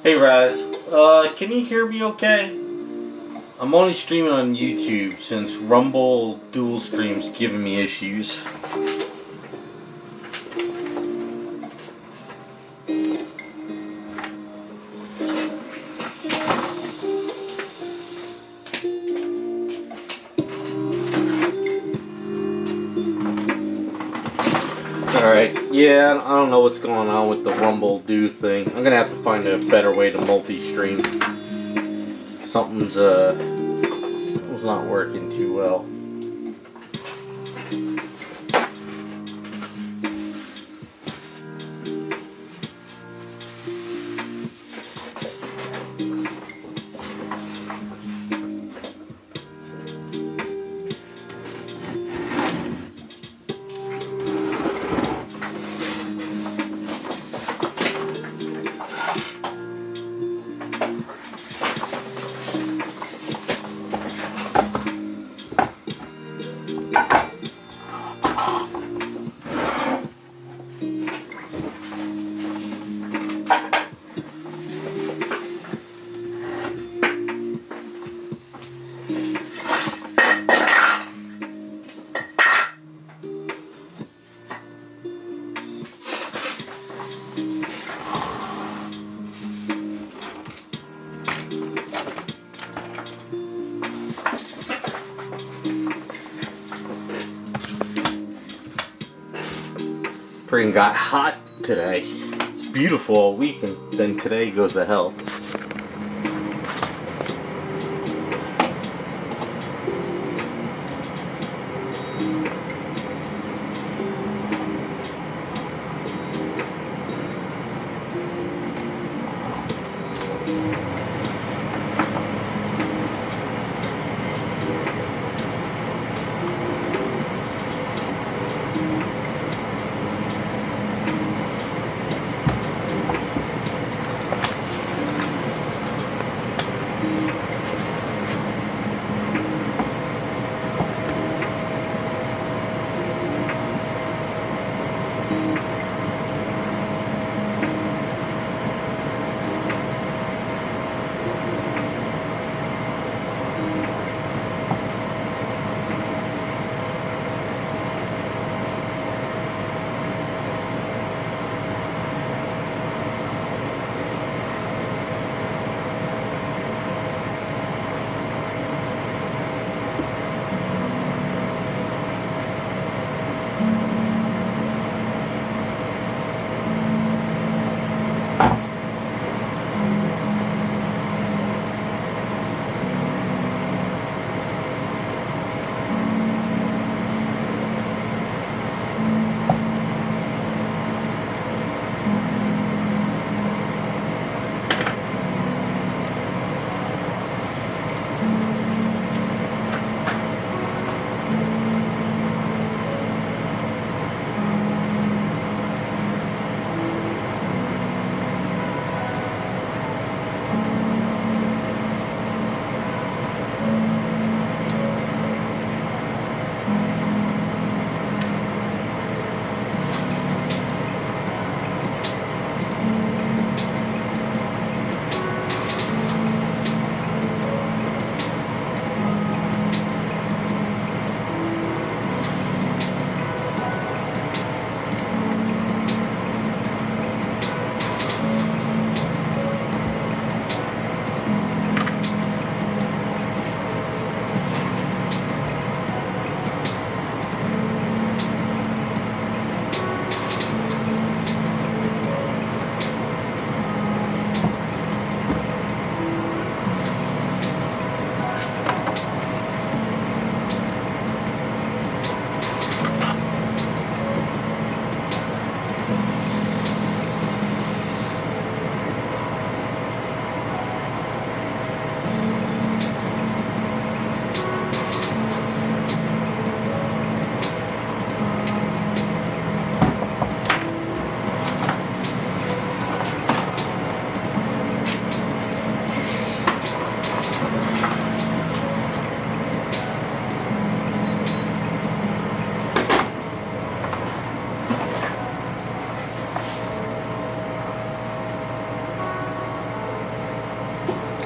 Hey Raz, can you hear me okay? I'm only streaming on YouTube since Rumble dual stream's giving me issues. Alright, yeah, I don't know what's going on with the Rumble do thing. I'm gonna have to find a better way to multi-stream. Something's not working too well. Freaking got hot today. It's beautiful all week, and then today goes to hell.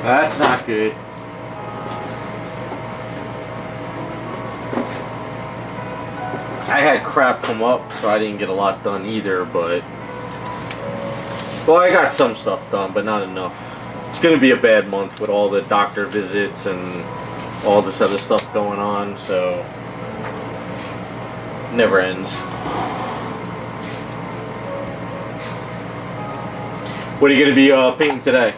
That's not good. I had crap come up, so I didn't get a lot done either, but... Well, I got some stuff done, but not enough. It's going to be a bad month with all the doctor visits and all this other stuff going on, so... Never ends. What are you going to be painting today?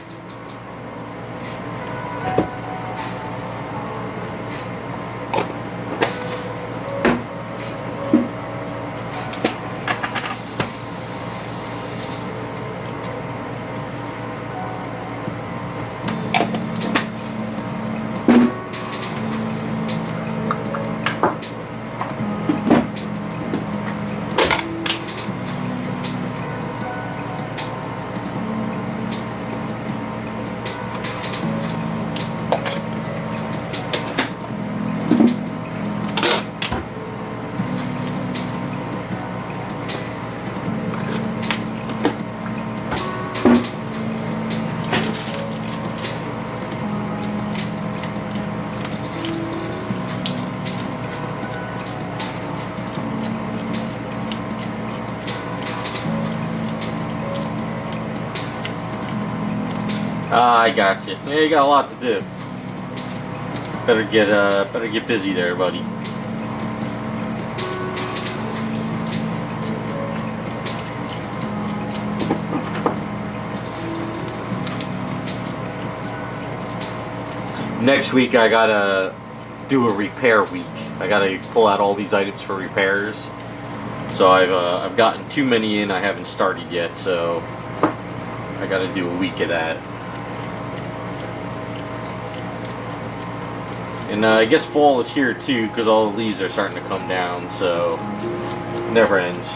I got you. Yeah, you got a lot to do. Better get busy there, buddy. Next week I gotta do a repair week. I gotta pull out all these items for repairs. So I've gotten too many in. I haven't started yet, so I gotta do a week of that. And I guess fall is here too, because all the leaves are starting to come down, so it never ends.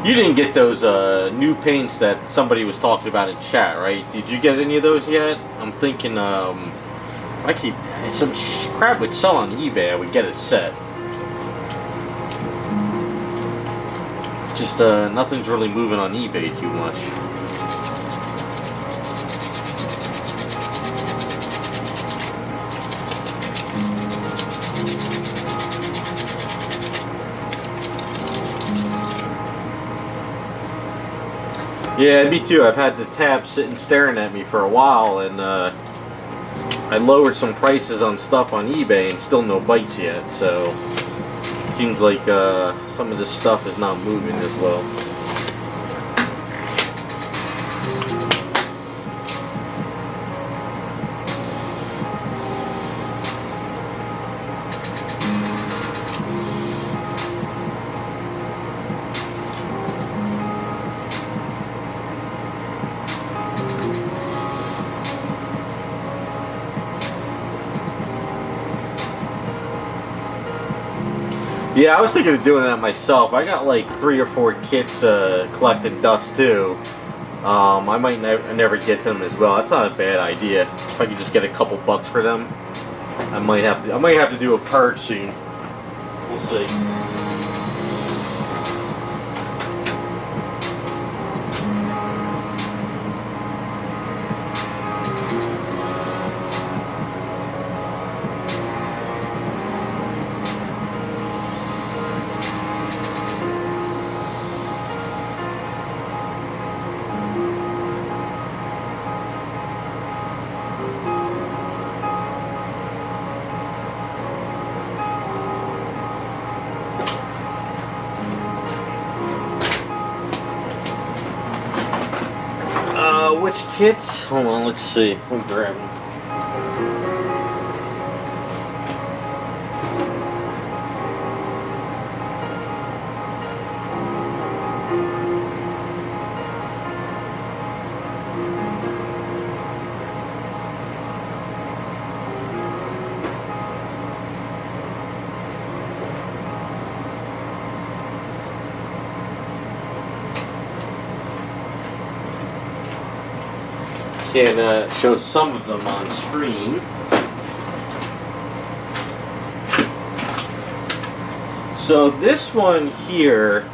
You didn't get those new paints that somebody was talking about in chat, right? Did you get any of those yet? I'm thinking, some crap would sell on eBay. I would get it set. Just nothing's really moving on eBay too much. Yeah, me too. I've had the tab sitting staring at me for a while, and I lowered some prices on stuff on eBay and still no bites yet, so it seems like some of this stuff is not moving as well. Yeah, I was thinking of doing that myself. I got like 3 or 4 kits collecting dust too. I might never get to them as well. That's not a bad idea. If I could just get a couple bucks for them, I might have to do a purge soon. We'll see. Which kits? Hold on, let's see. Let me grab them. can show some of them on screen. So this one here,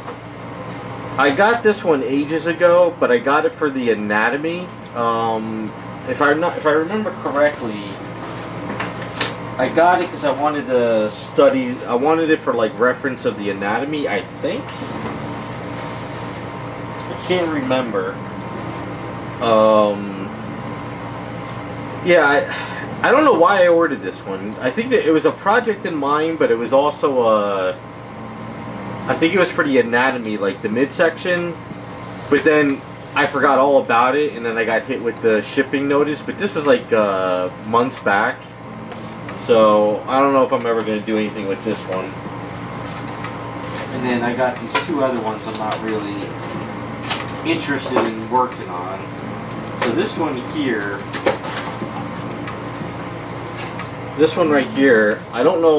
I got this one ages ago, but I got it for the anatomy. If I remember correctly, I got it because I wanted to study. I wanted it for like reference of the anatomy. I think. I can't remember. Yeah, I don't know why I ordered this one. I think that it was a project in mind, but it was also I think it was for the anatomy, like the midsection. But then I forgot all about it, and then I got hit with the shipping notice. But this was like months back, so I don't know if I'm ever going to do anything with this one. And then I got these two other ones I'm not really interested in working on. So this one here, this one right here, I don't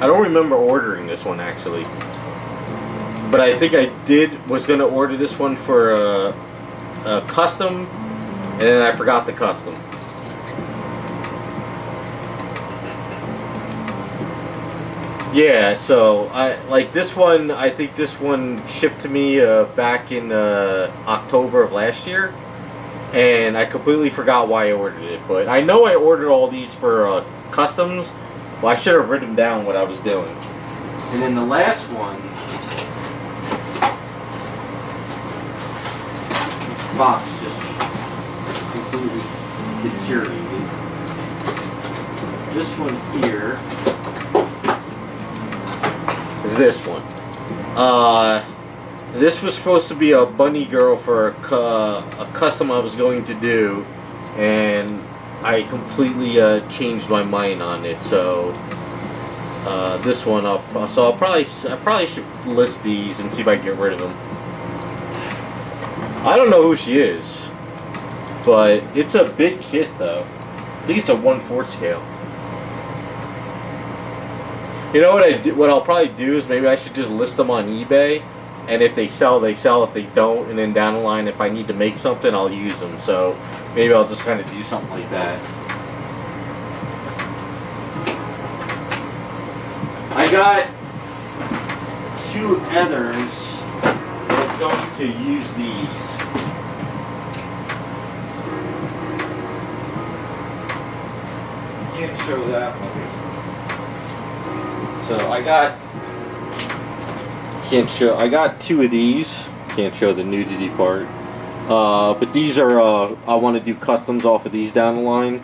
remember ordering this one actually, but I think I was gonna order this one for a custom, and then I forgot the custom. Yeah, so I like this one. I think this one shipped to me back in October of last year, and I completely forgot why I ordered it. But I know I ordered all these for customs. Well, I should have written down what I was doing. And then the last one, this box just completely deteriorated. This one here is this one. This was supposed to be a bunny girl for a custom I was going to do, and I completely changed my mind on it. So this one, I probably should list these and see if I can get rid of them. I don't know who she is, but it's a big kit though. I think it's a 1/4 scale. You know what I'll probably do is maybe I should just list them on eBay, and if they sell, they sell. If they don't, and then down the line, if I need to make something, I'll use them. So maybe I'll just kind of do something like that. I got two others. I'm going to use these. Can't show that one. So I got two of these. Can't show the nudity part. But these are, I want to do customs off of these down the line.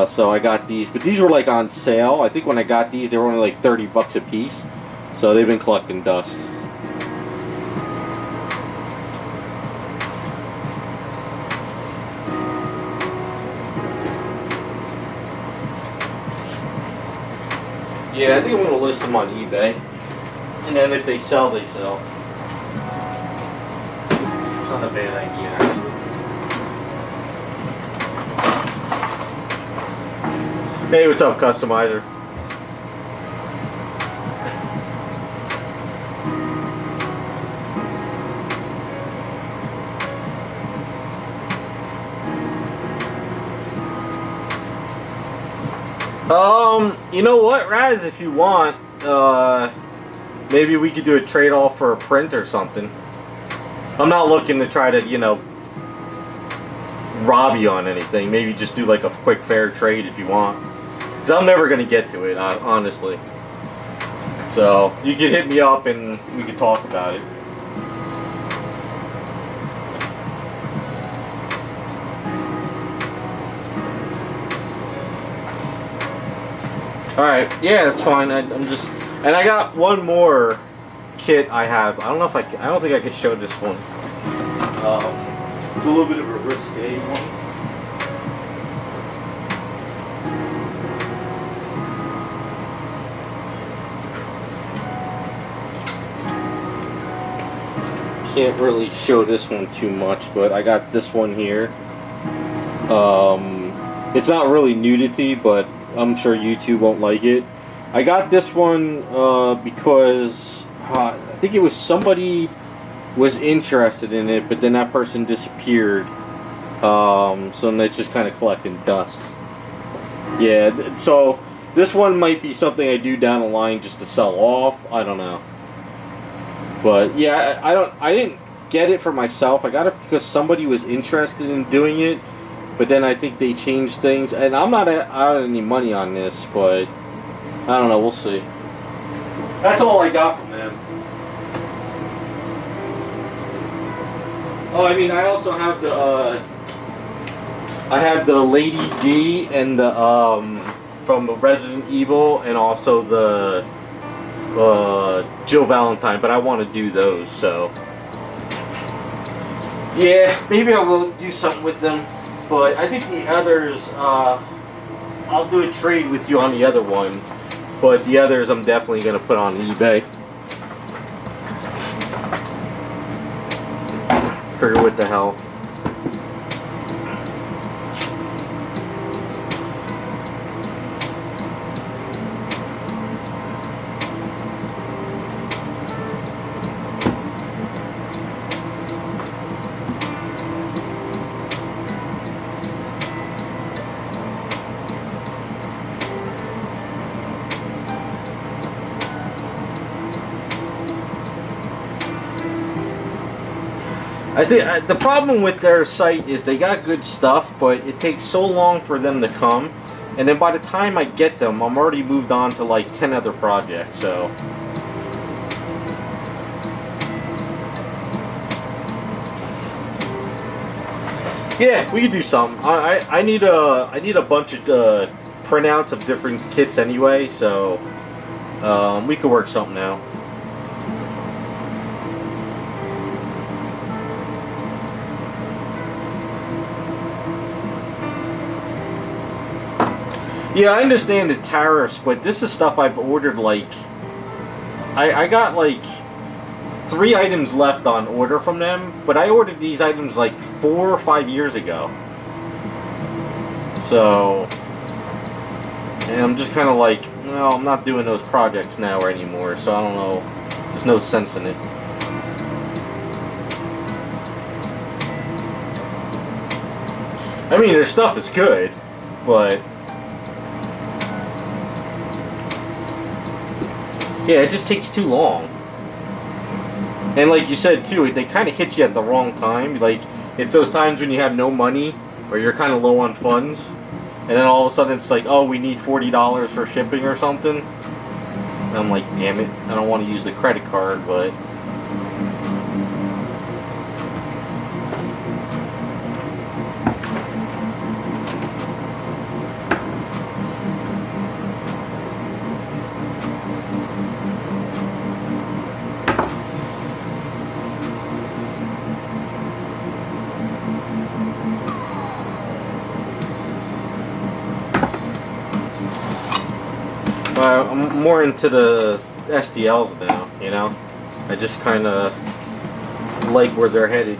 So I got these, but these were like on sale. I think when I got these, they were only like 30 bucks a piece. So they've been collecting dust. Yeah, I think I'm going to list them on eBay. And then if they sell, they sell. It's not a bad idea, actually. Hey, what's up, customizer? You know what, Raz, if you want, maybe we could do a trade-off for a print or something. I'm not looking to try to, you know, rob you on anything. Maybe just do like a quick fair trade if you want. Because I'm never going to get to it, honestly. So, you could hit me up and we could talk about it. Alright, yeah, that's fine. I'm just... And I got one more kit I have. I don't know if I don't think I could show this one. It's a little bit of a risque one. Can't really show this one too much, but I got this one here. It's not really nudity, but I'm sure YouTube won't like it. I got this one because I think it was somebody was interested in it, but then that person disappeared. So then it's just kind of collecting dust. Yeah, so this one might be something I do down the line just to sell off. I don't know. But yeah, I didn't get it for myself. I got it because somebody was interested in doing it. But then I think they changed things. And I'm not out any money on this, but I don't know. We'll see. That's all I got from them. Oh, I mean, I also have the I have the Lady D and the from Resident Evil, and also the Jill Valentine, but I want to do those, so yeah, maybe I will do something with them. But I think the others, I'll do a trade with you on the other one, but the others I'm definitely going to put on eBay. Figure what the hell. I think the problem with their site is they got good stuff, but it takes so long for them to come, and then by the time I get them, I'm already moved on to like 10 other projects. So yeah, we could do something. I need a bunch of printouts of different kits anyway, so we could work something out. Yeah, I understand the tariffs, but this is stuff I've ordered, like, I got like 3 items left on order from them, but I ordered these items like 4 or 5 years ago. So, and I'm just kind of like, well, I'm not doing those projects now anymore, so I don't know, there's no sense in it. I mean, their stuff is good, but yeah, it just takes too long. And like you said too, they kind of hit you at the wrong time. Like, it's those times when you have no money, or you're kind of low on funds, and then all of a sudden it's like, oh, we need $40 for shipping or something. And I'm like, damn it, I don't want to use the credit card, but I'm more into the STLs now, you know? I just kind of like where they're headed.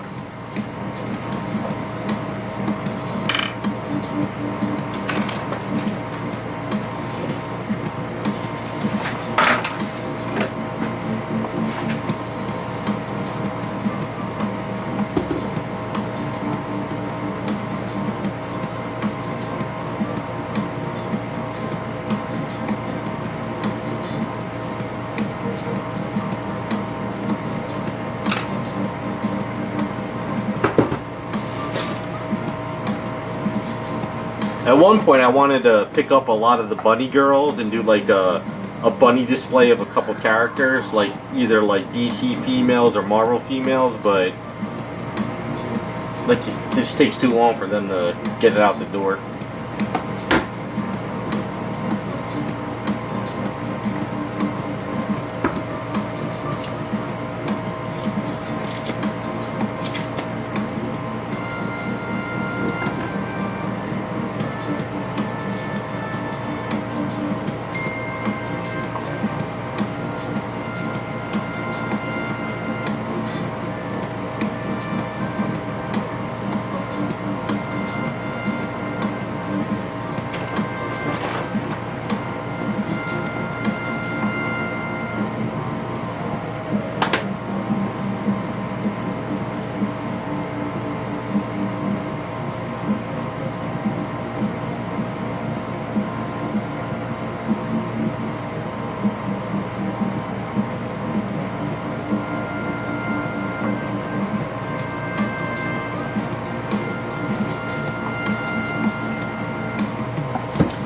At one point, I wanted to pick up a lot of the bunny girls and do like a bunny display of a couple characters, like either like DC females or Marvel females, but like it just takes too long for them to get it out the door.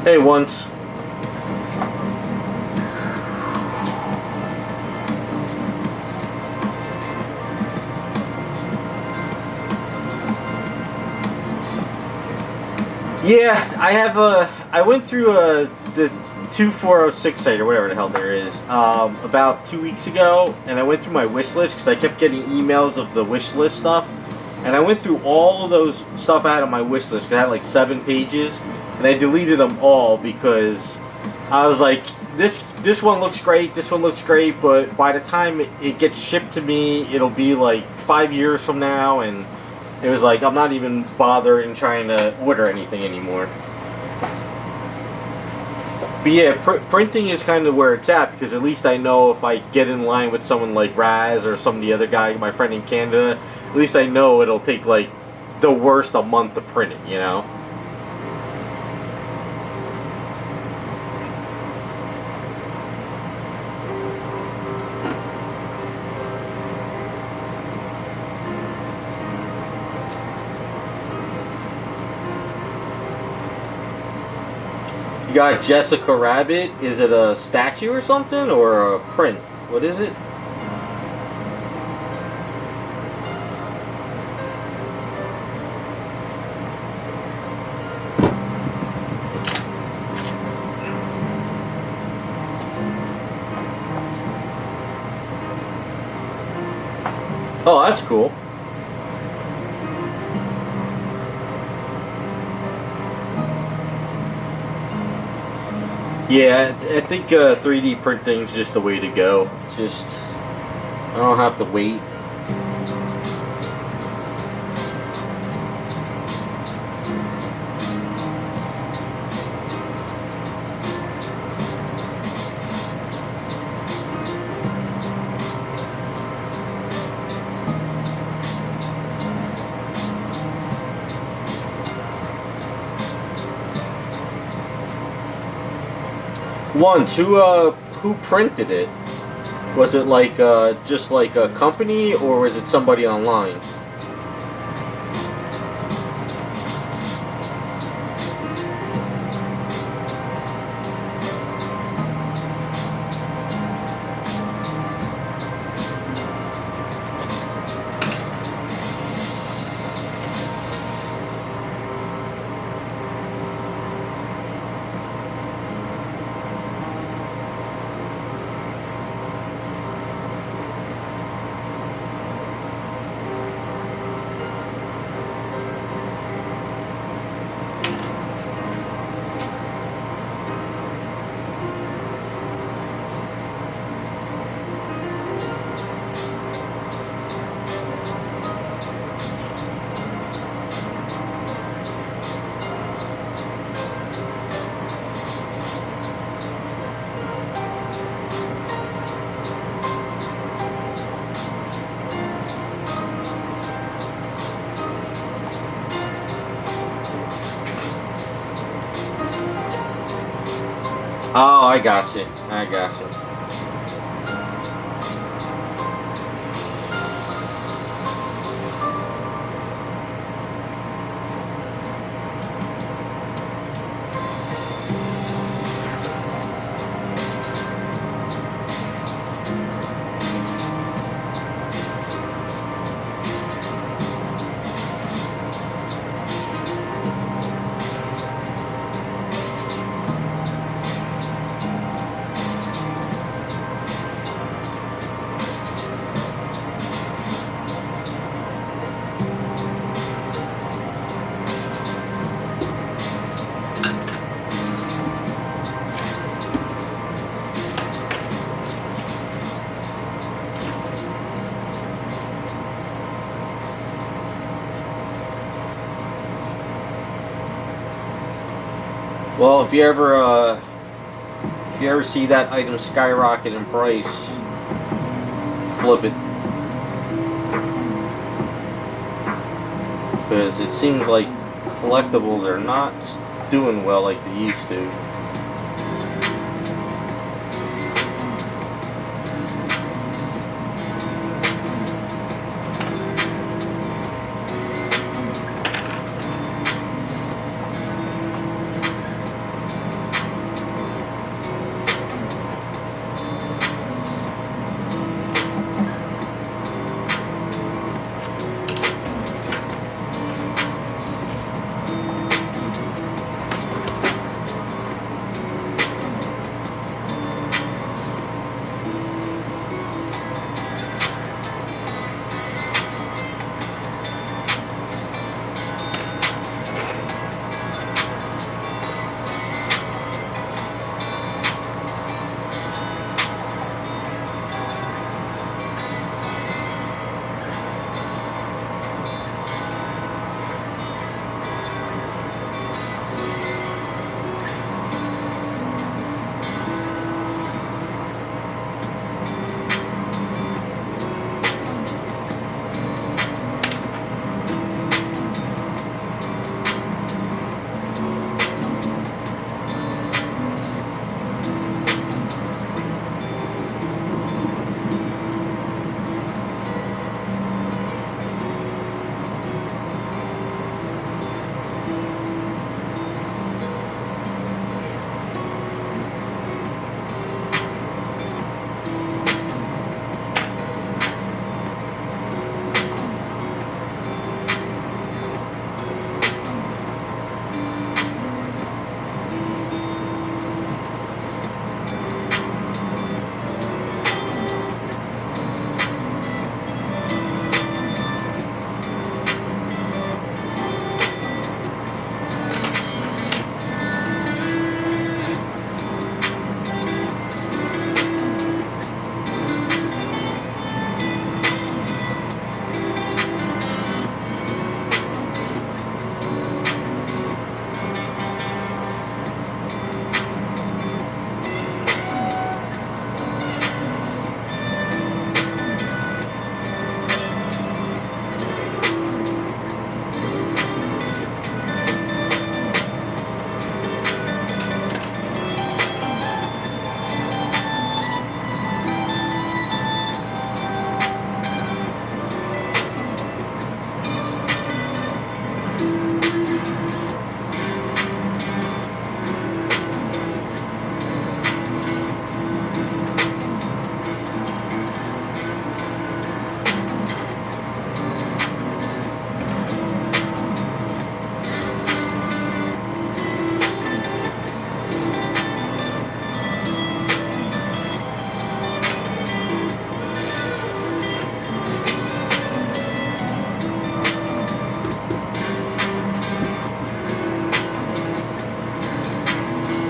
Hey, once. Yeah, I went through the 2406 site or whatever the hell there is about 2 weeks ago, and I went through my wish list because I kept getting emails of the wish list stuff, and I went through all of those stuff I had on my wish list because I had like 7 pages, and I deleted them all because I was like, this one looks great, this one looks great, but by the time it gets shipped to me, it'll be like 5 years from now, and it was like I'm not even bothering trying to order anything anymore. But yeah, printing is kind of where it's at because at least I know if I get in line with someone like Raz or some of the other guy, my friend in Canada, at least I know it'll take like the worst a month to print it, you know? You got Jessica Rabbit. Is it a statue or something or a print? What is it? Oh, that's cool. Yeah, I think 3D printing is just the way to go. Just, I don't have to wait. Once, who printed it? Was it like just like a company, or was it somebody online? Oh, I got you. I got you. Well, if you ever see that item skyrocket in price, flip it, because it seems like collectibles are not doing well like they used to.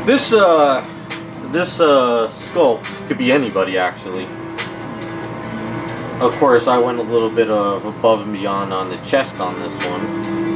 This sculpt could be anybody, actually. Of course, I went a little bit of above and beyond on the chest on this one.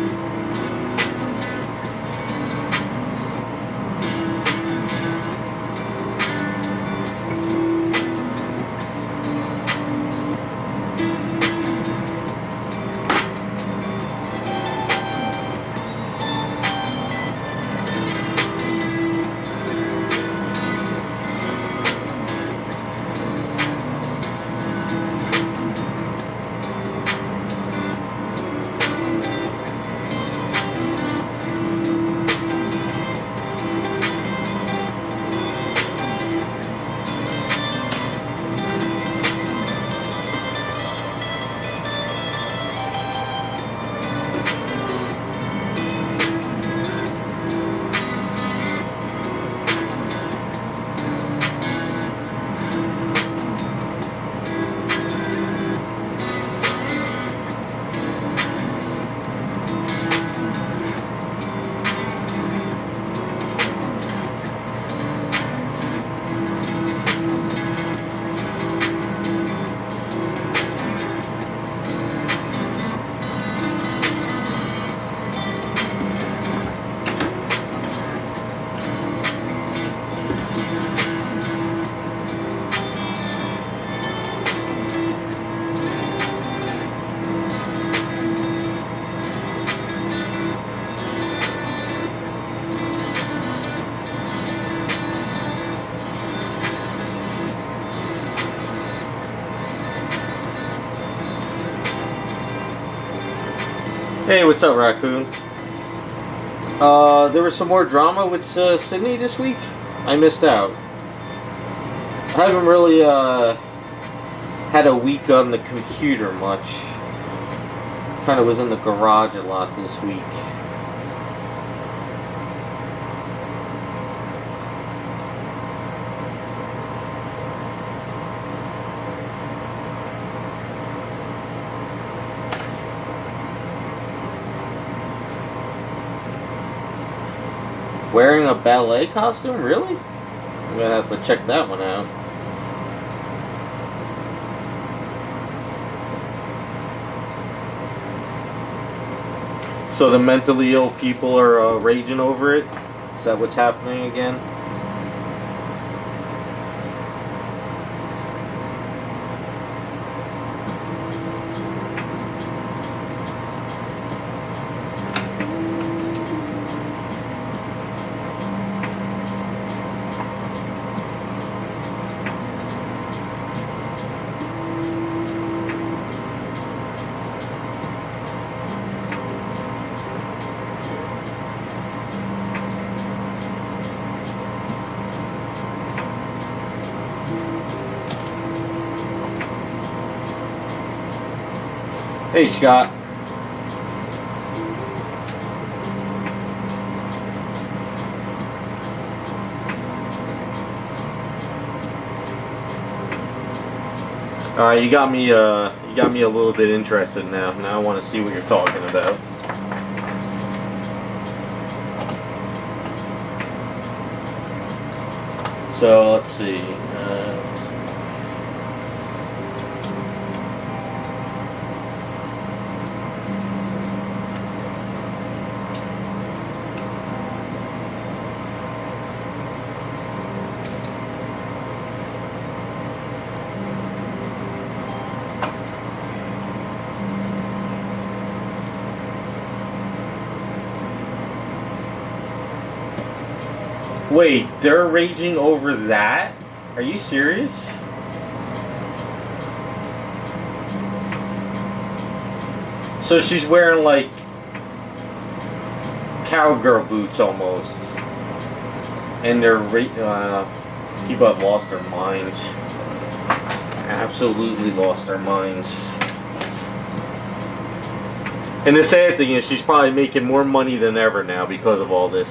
Hey, what's up, Raccoon? There was some more drama with Sydney this week. I missed out. I haven't really had a week on the computer much. Kind of was in the garage a lot this week. Wearing a ballet costume? Really? I'm gonna have to check that one out. So the mentally ill people are raging over it? Is that what's happening again? Hey, Scott. You got me a little bit interested now. Now I want to see what you're talking about. So let's see. Wait, they're raging over that? Are you serious? So she's wearing like cowgirl boots almost. And they're people have lost their minds. Absolutely lost their minds. And the sad thing is she's probably making more money than ever now because of all this.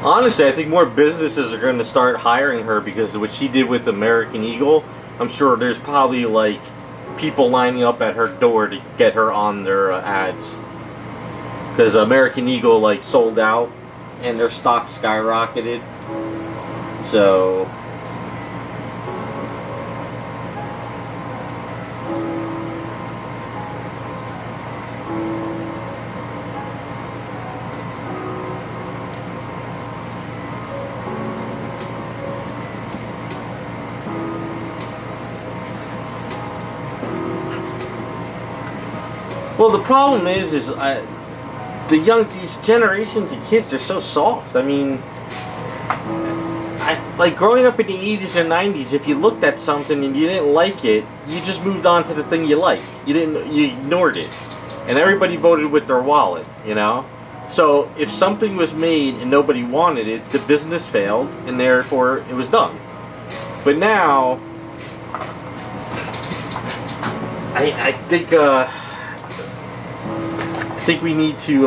Honestly, I think more businesses are going to start hiring her because of what she did with American Eagle. I'm sure there's probably like people lining up at her door to get her on their ads. Because American Eagle like sold out and their stock skyrocketed. So well, the problem is these generations of kids, they're so soft. I mean, like growing up in the 80s and 90s, if you looked at something and you didn't like it, you just moved on to the thing you liked. You ignored it. And everybody voted with their wallet, you know? So if something was made and nobody wanted it, the business failed and therefore it was done. But now I think we need to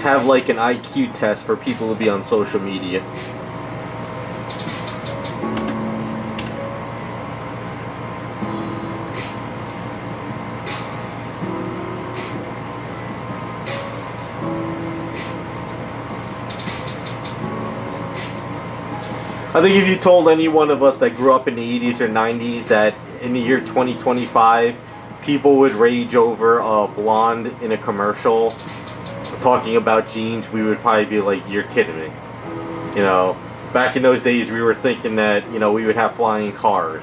have like an IQ test for people to be on social media. I think if you told any one of us that grew up in the 80s or 90s that in the year 2025 people would rage over a blonde in a commercial talking about jeans, we would probably be like, you're kidding me. You know, back in those days we were thinking that, you know, we would have flying cars.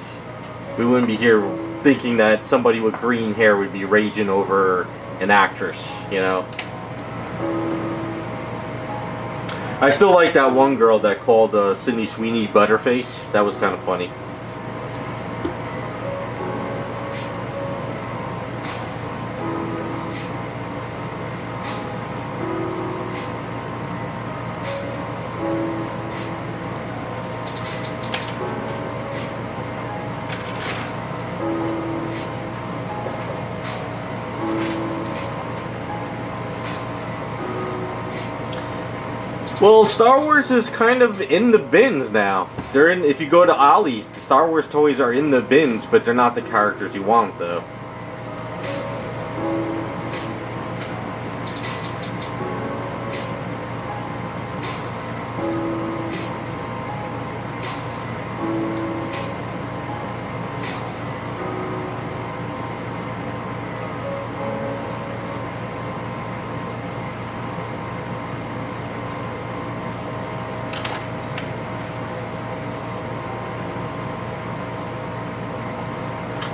We wouldn't be here thinking that somebody with green hair would be raging over an actress, you know. I still like that one girl that called Sydney Sweeney Butterface. That was kind of funny. Well, Star Wars is kind of in the bins now. They're in. If you go to Ollie's, the Star Wars toys are in the bins, but they're not the characters you want, though.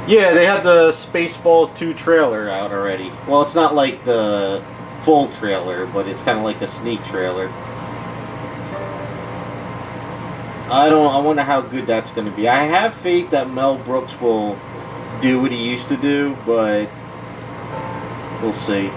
Yeah, they had the Spaceballs 2 trailer out already. Well, it's not like the full trailer, but it's kind of like a sneak trailer. I wonder how good that's going to be. I have faith that Mel Brooks will do what he used to do, but we'll see.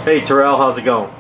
Hey Terrell, how's it going?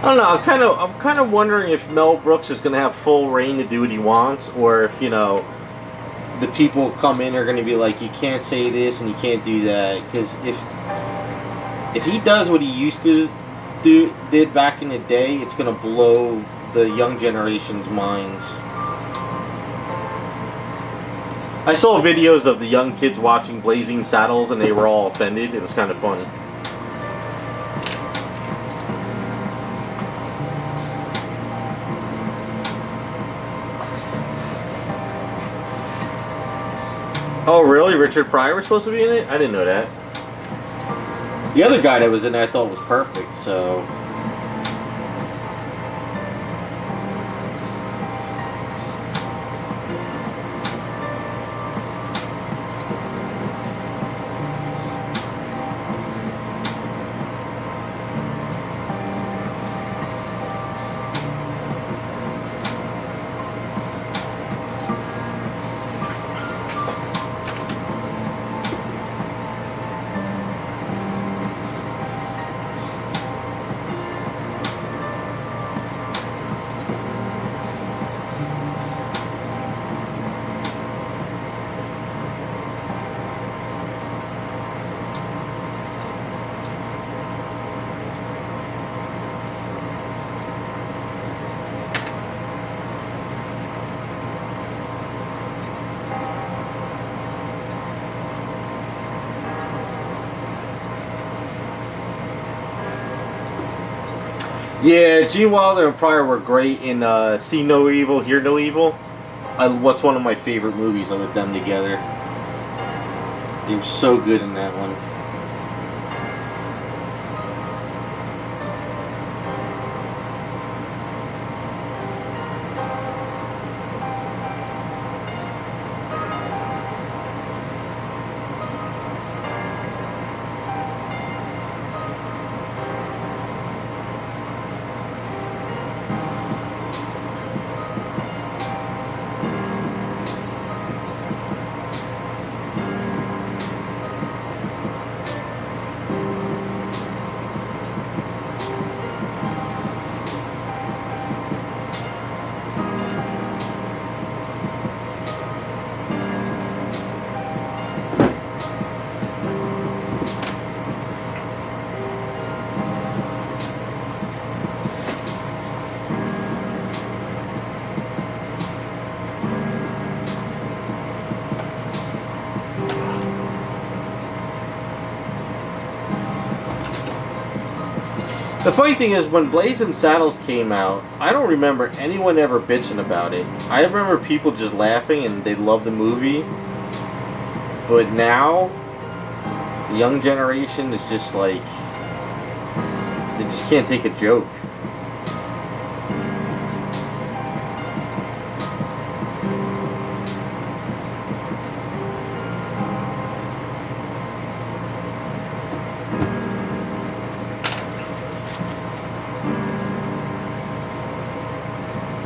I don't know. I'm kind of wondering if Mel Brooks is going to have full reign to do what he wants, or if the people who come in are going to be like, you can't say this and you can't do that. Because if he does what he used to did back in the day, it's going to blow the young generation's minds. I saw videos of the young kids watching Blazing Saddles and they were all offended. It was kind of funny. Oh, really? Richard Pryor was supposed to be in it? I didn't know that. The other guy that was in it I thought was perfect, so... Yeah, Gene Wilder and Pryor were great in See No Evil, Hear No Evil. What's one of my favorite movies with them together. They were so good in that one. The funny thing is, when Blazing Saddles came out, I don't remember anyone ever bitching about it. I remember people just laughing and they loved the movie. But now, the young generation is just like, they just can't take a joke.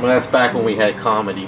Well, that's back when we had comedy.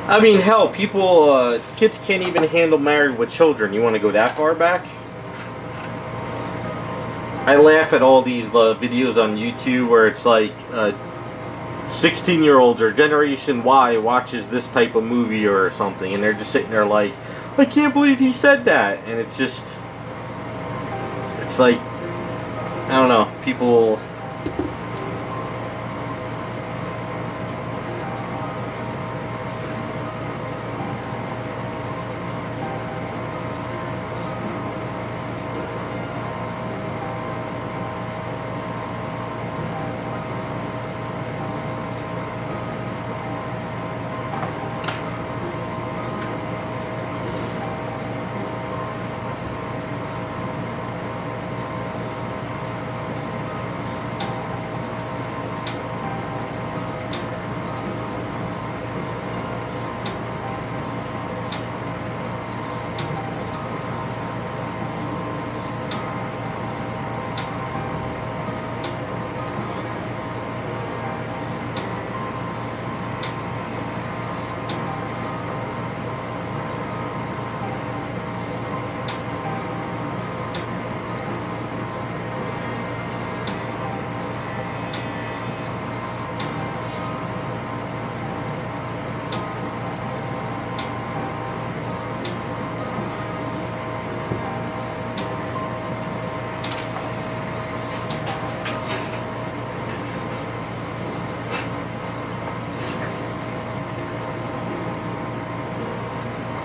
I mean, hell, kids can't even handle Married with Children. You want to go that far back? I laugh at all these videos on YouTube where it's like 16-year-olds or Generation Y watches this type of movie or something, and they're just sitting there like, I can't believe he said that. And it's just, it's like, I don't know, people...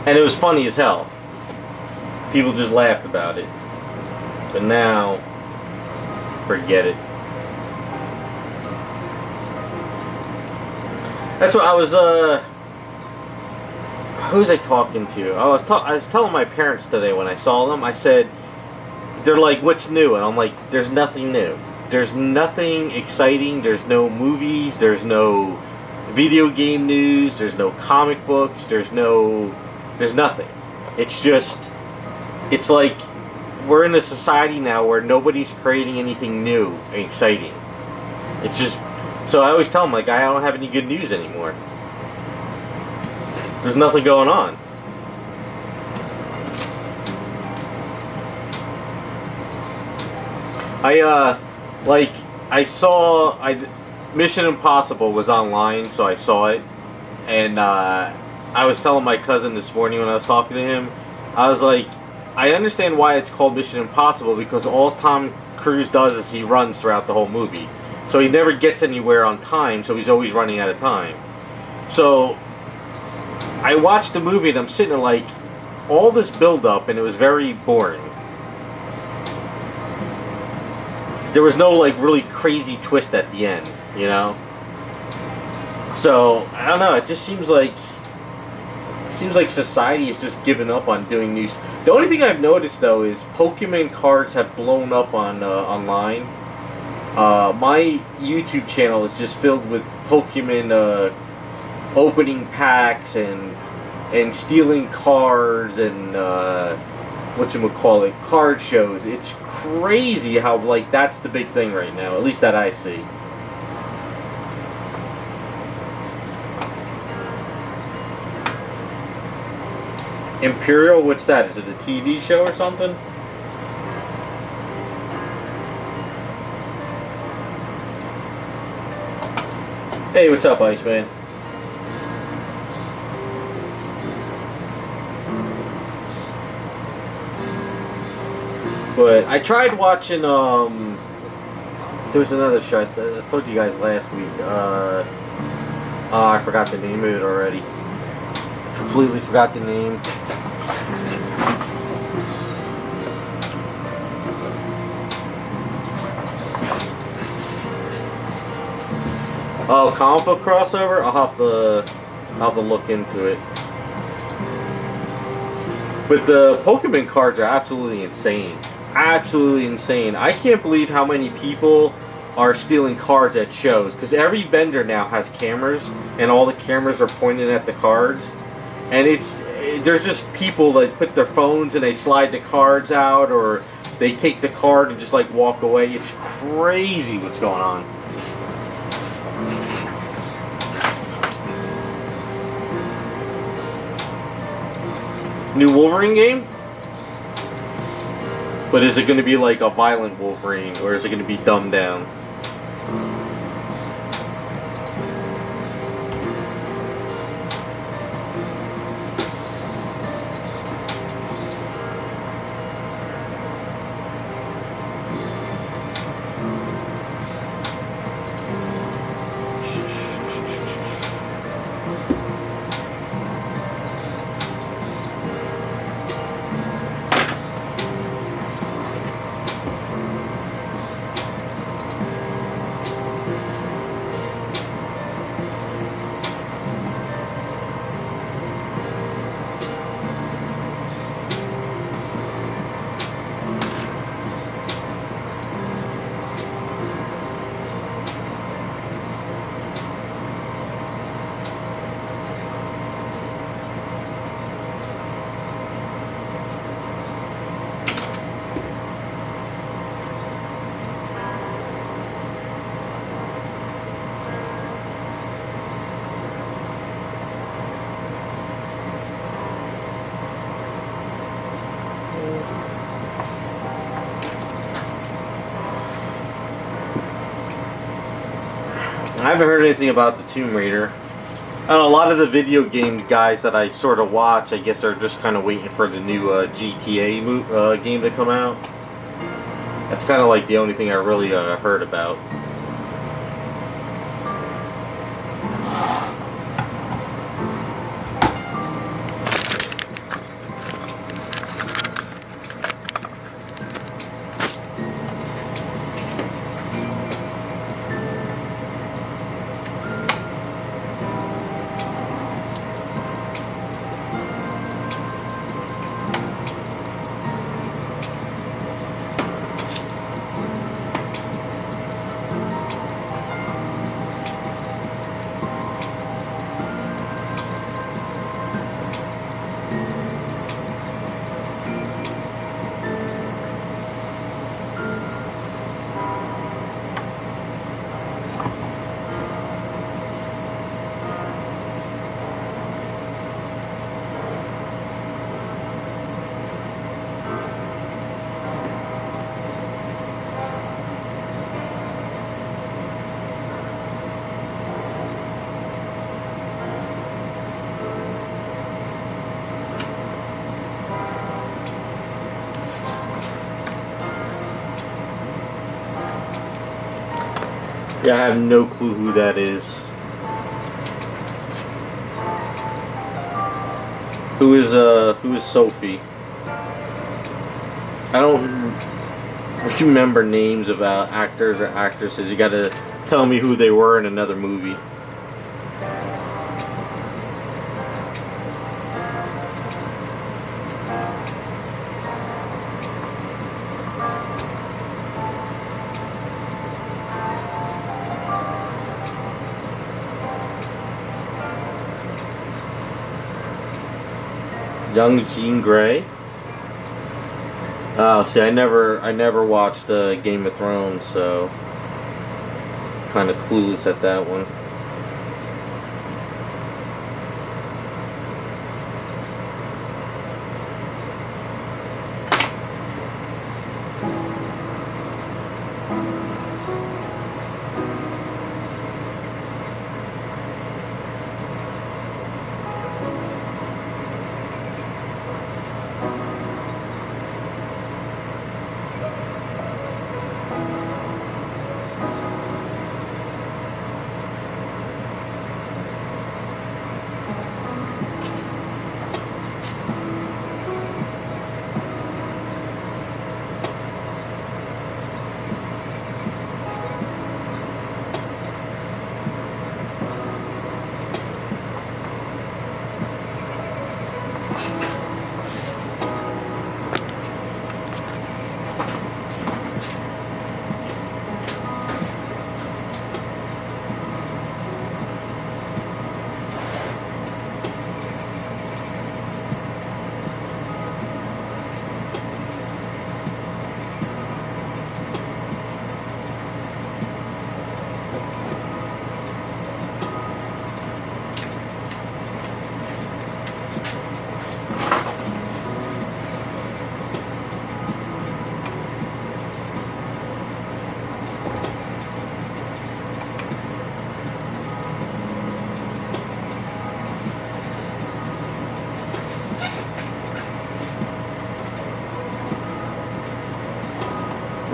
And it was funny as hell. People just laughed about it. But now, forget it. That's what I was, who was I talking to? I was telling my parents today when I saw them, I said, they're like, what's new? And I'm like, there's nothing new. There's nothing exciting. There's no movies. There's no video game news. There's no comic books. There's nothing. It's just, it's like we're in a society now where nobody's creating anything new and exciting. It's just, so I always tell them, like, I don't have any good news anymore. There's nothing going on. Mission Impossible was online, so I saw it, and I was telling my cousin this morning when I was talking to him, I was like, I understand why it's called Mission Impossible, because all Tom Cruise does is he runs throughout the whole movie. So he never gets anywhere on time, so he's always running out of time. So I watched the movie and I'm sitting there like, all this build-up, and it was very boring. There was no like really crazy twist at the end, you know? So, I don't know, it just seems like society is just giving up on doing news. The only thing I've noticed though is Pokemon cards have blown up on online. My YouTube channel is just filled with Pokemon opening packs and stealing cards and whatchamacallit, card shows. It's crazy how, like, that's the big thing right now, at least that I see. Imperial, what's that? Is it a TV show or something? Hey, what's up, Iceman? But I tried watching, there was another show, I told you guys last week, I forgot the name of it already. Completely forgot the name. Oh, comic book crossover? I'll have to look into it. But the Pokemon cards are absolutely insane. Absolutely insane. I can't believe how many people are stealing cards at shows, because every vendor now has cameras and all the cameras are pointed at the cards, and there's just people that put their phones and they slide the cards out, or they take the card and just like walk away. It's crazy what's going on. New Wolverine game? But is it going to be like a violent Wolverine, or is it going to be dumbed down? I haven't heard anything about the Tomb Raider. I don't know, a lot of the video game guys that I sort of watch, I guess they're just kind of waiting for the new GTA game to come out. That's kind of like the only thing I really heard about. Yeah, I have no clue who that is. Who is Sophie? I don't remember names of actors or actresses. You gotta tell me who they were in another movie. Young Jean Grey. Oh, see, I never watched Game of Thrones, so kind of clueless at that one.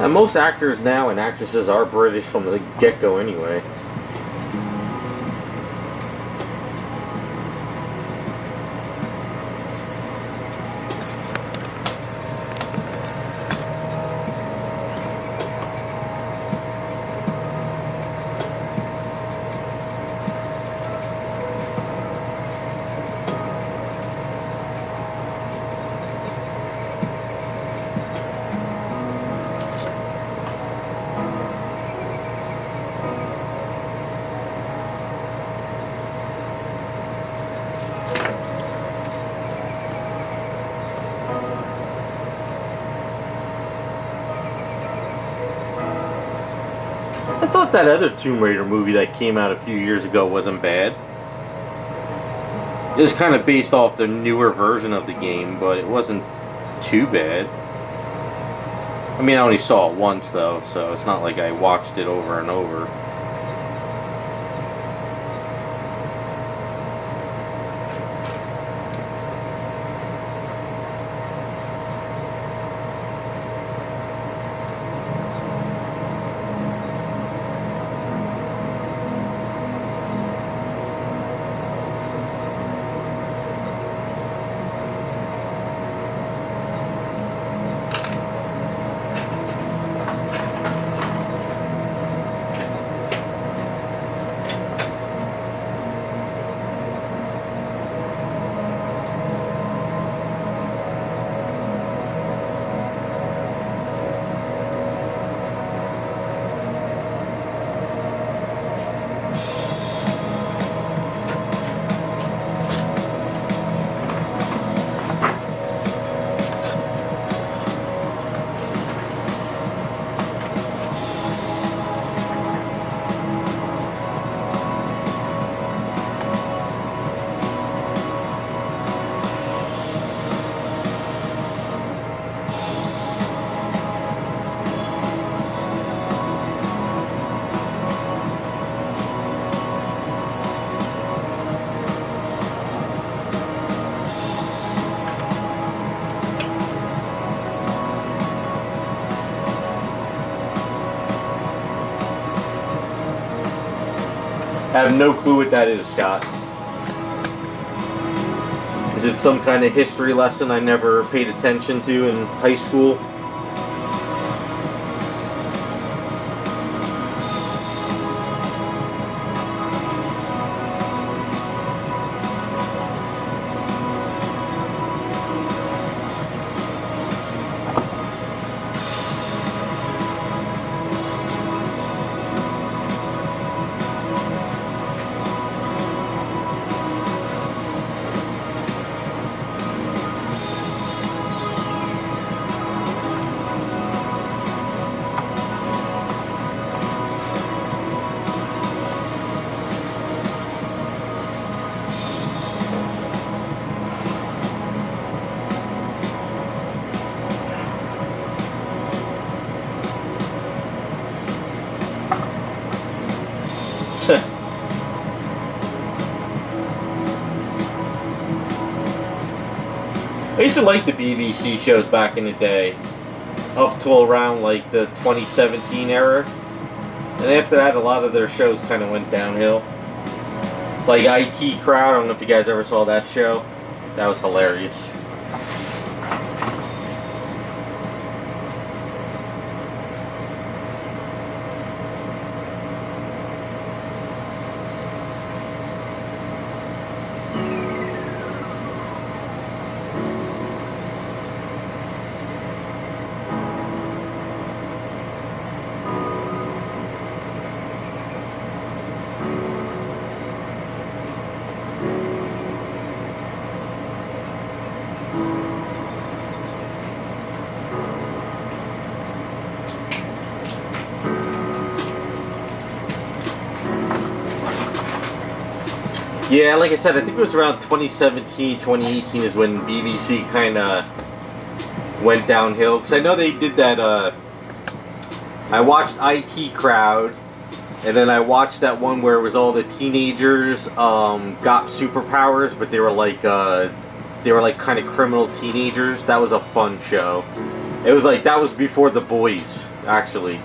Most actors now and actresses are British from the get-go anyway. I thought that other Tomb Raider movie that came out a few years ago wasn't bad. It was kind of based off the newer version of the game, but it wasn't too bad. I mean, I only saw it once though, so it's not like I watched it over and over. I have no clue what that is, Scott. Is it some kind of history lesson I never paid attention to in high school? I used to like the BBC shows back in the day, up till around like the 2017 era, and after that a lot of their shows kind of went downhill. Like IT Crowd, I don't know if you guys ever saw that show. That was hilarious. Yeah, like I said, I think it was around 2017, 2018 is when BBC kind of went downhill. Because I know they did that, I watched IT Crowd, and then I watched that one where it was all the teenagers got superpowers, but they were like kind of criminal teenagers. That was a fun show. It was like, that was before The Boys, actually.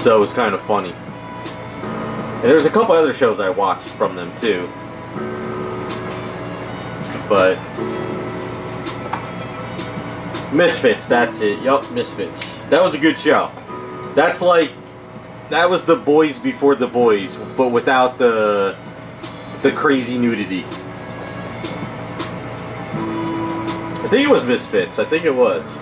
So it was kind of funny. And there was a couple other shows I watched from them too. But Misfits, that's it. Yup, Misfits. That was a good show. That's like, that was The Boys before The Boys, but without the crazy nudity. I think it was Misfits. I think it was.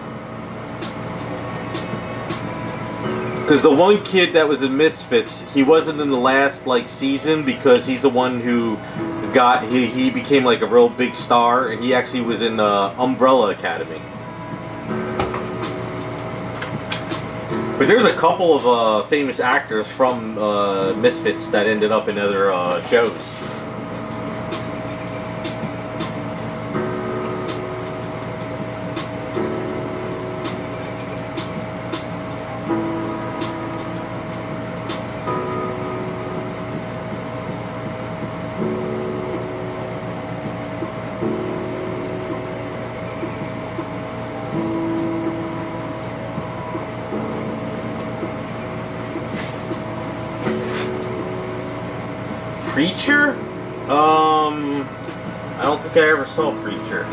Because the one kid that was in Misfits, he wasn't in the last like season because he's the one who he became like a real big star, and he actually was in Umbrella Academy. But there's a couple of famous actors from Misfits that ended up in other shows. Preacher? I don't think I ever saw Preacher.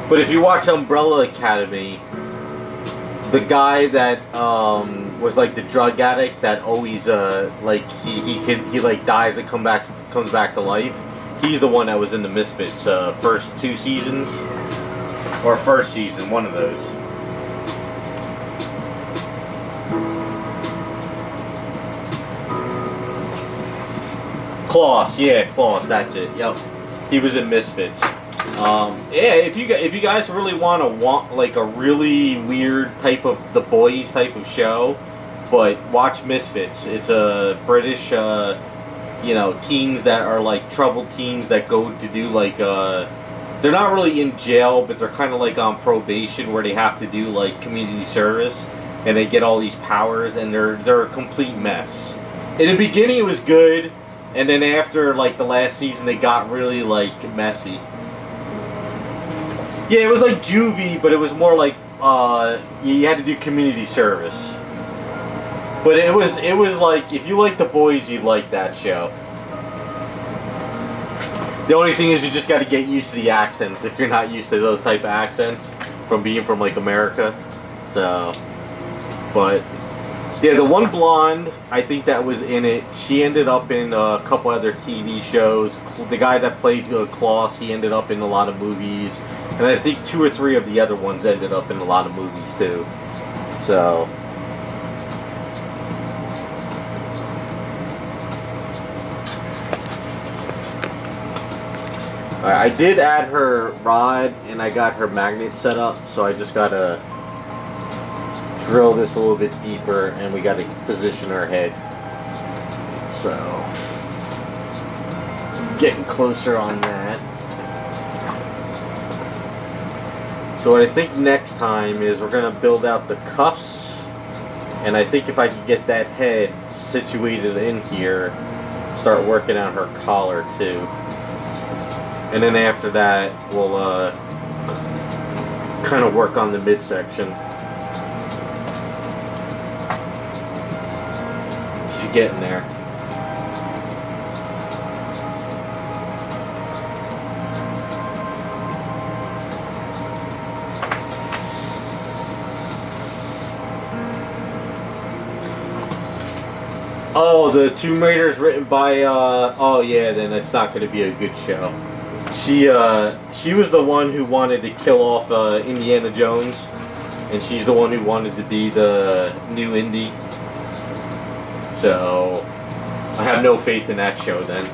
But if you watch Umbrella Academy, the guy that was like the drug addict that always like he like dies and comes back to life, he's the one that was in the Misfits first 2 seasons or first season, one of those. Klaus, yeah, Klaus, that's it. Yep, he was in Misfits. Yeah, if you guys really want like a really weird type of The Boys type of show, but watch Misfits. It's a British, you know, teens that are like troubled teens that go to do like they're not really in jail, but they're kind of like on probation where they have to do like community service, and they get all these powers, and they're a complete mess. In the beginning, it was good. And then after, like, the last season, they got really, like, messy. Yeah, it was like juvie, but it was more like, you had to do community service. But it was like, if you like The Boys, you'd like that show. The only thing is you just got to get used to the accents if you're not used to those type of accents from being from like America. So, but yeah, the one blonde, I think that was in it. She ended up in a couple other TV shows. The guy that played Klaus, he ended up in a lot of movies. And I think 2 or 3 of the other ones ended up in a lot of movies too. So. I did add her rod and I got her magnet set up, so I just gotta drill this a little bit deeper and we gotta position her head. So, getting closer on that. So what I think next time is we're gonna build out the cuffs, and I think if I could get that head situated in here, start working on her collar too. And then after that, we'll kind of work on the midsection. She's getting there. Oh, the Tomb Raider's written by, oh yeah, then it's not going to be a good show. She was the one who wanted to kill off Indiana Jones, and she's the one who wanted to be the new Indy. So I have no faith in that show then.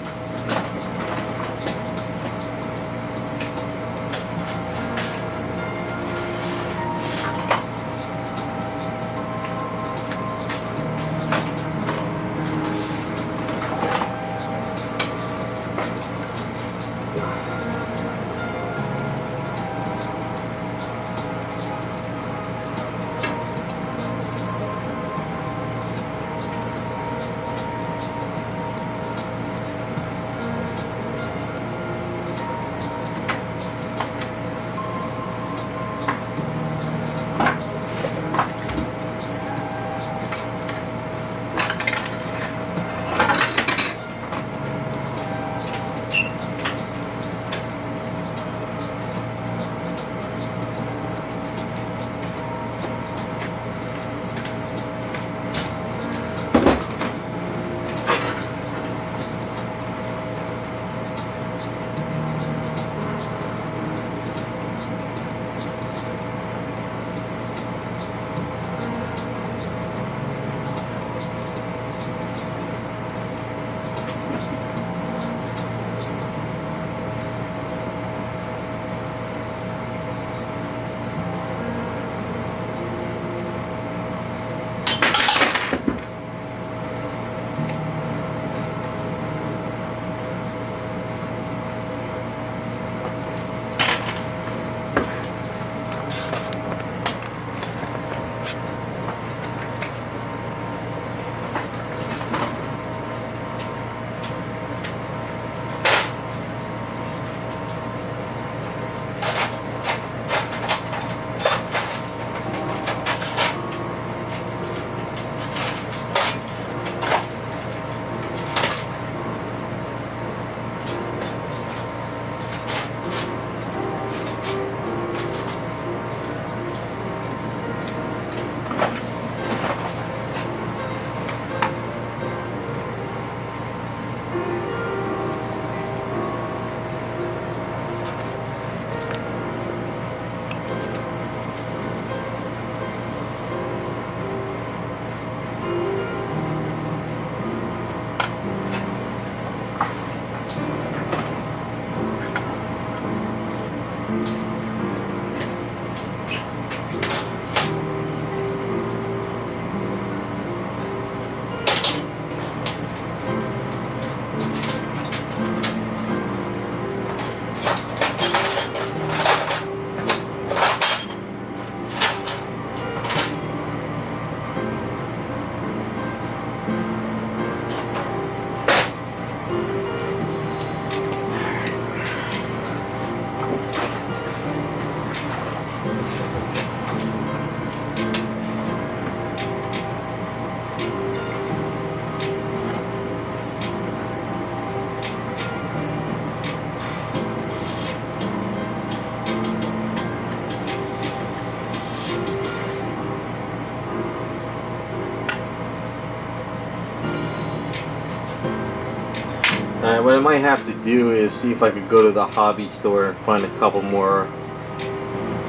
what I might have to do is see if I could go to the hobby store and find a couple more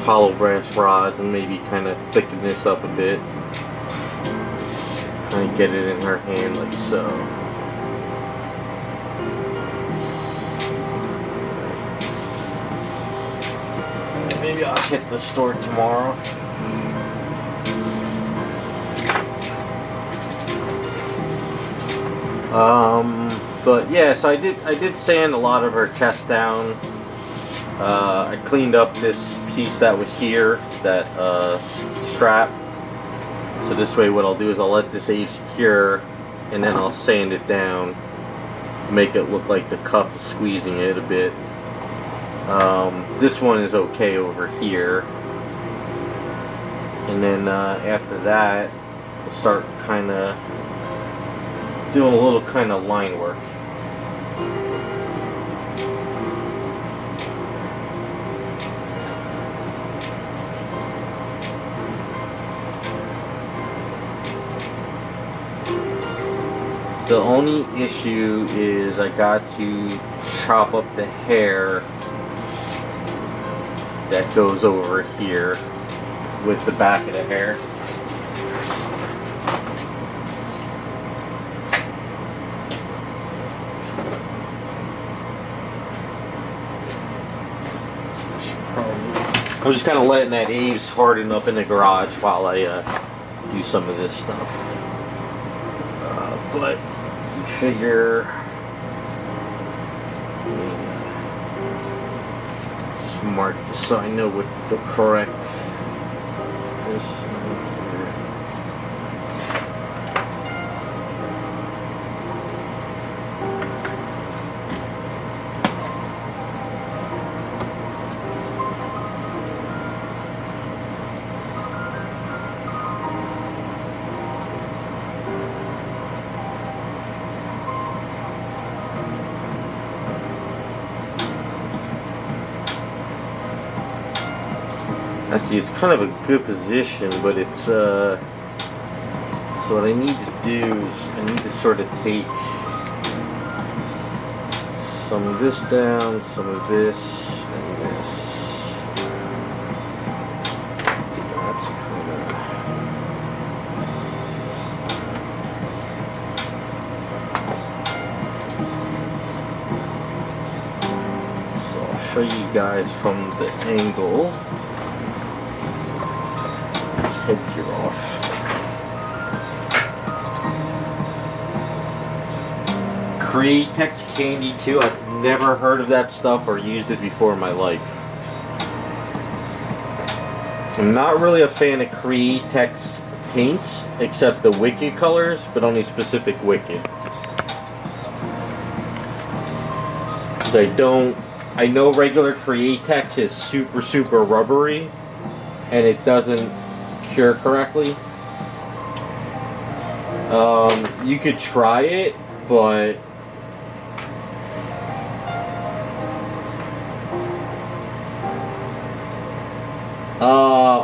hollow brass rods and maybe kind of thicken this up a bit. Kind of get it in her hand like so. Maybe I'll hit the store tomorrow. But yeah, so I did sand a lot of her chest down. I cleaned up this piece that was here, that strap. So this way what I'll do is I'll let this age cure and then I'll sand it down to make it look like the cuff is squeezing it a bit. This one is okay over here. And then after that we'll start kind of doing a little kind of line work. The only issue is I got to chop up the hair that goes over here with the back of the hair. I'm just kind of letting that Aves harden up in the garage while I do some of this stuff. But you figure, just mark this so I know what the correct this here. Actually, it's kind of a good position, but it's so what I need to do is I need to sort of take some of this down, some of this, and this. That's kind of, so I'll show you guys from the angle. Headgear off. Createx candy too. I've never heard of that stuff or used it before in my life. I'm not really a fan of Createx paints except the Wicked colors, but only specific Wicked. Because I know regular Createx is super rubbery and it doesn't cure correctly. You could try it, but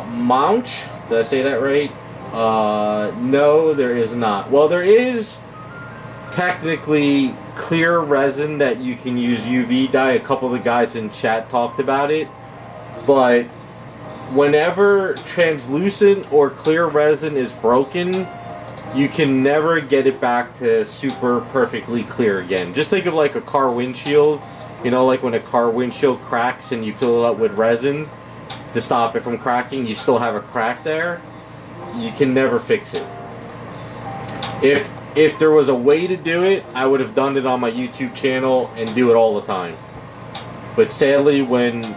Mounch, did I say that right? No, there is not. Well, there is technically clear resin that you can use UV dye. A couple of the guys in chat talked about it, but whenever translucent or clear resin is broken, you can never get it back to super perfectly clear again. Just think of like a car windshield. You know, like when a car windshield cracks and you fill it up with resin to stop it from cracking, you still have a crack there. You can never fix it. If there was a way to do it, I would have done it on my YouTube channel and do it all the time. But sadly, when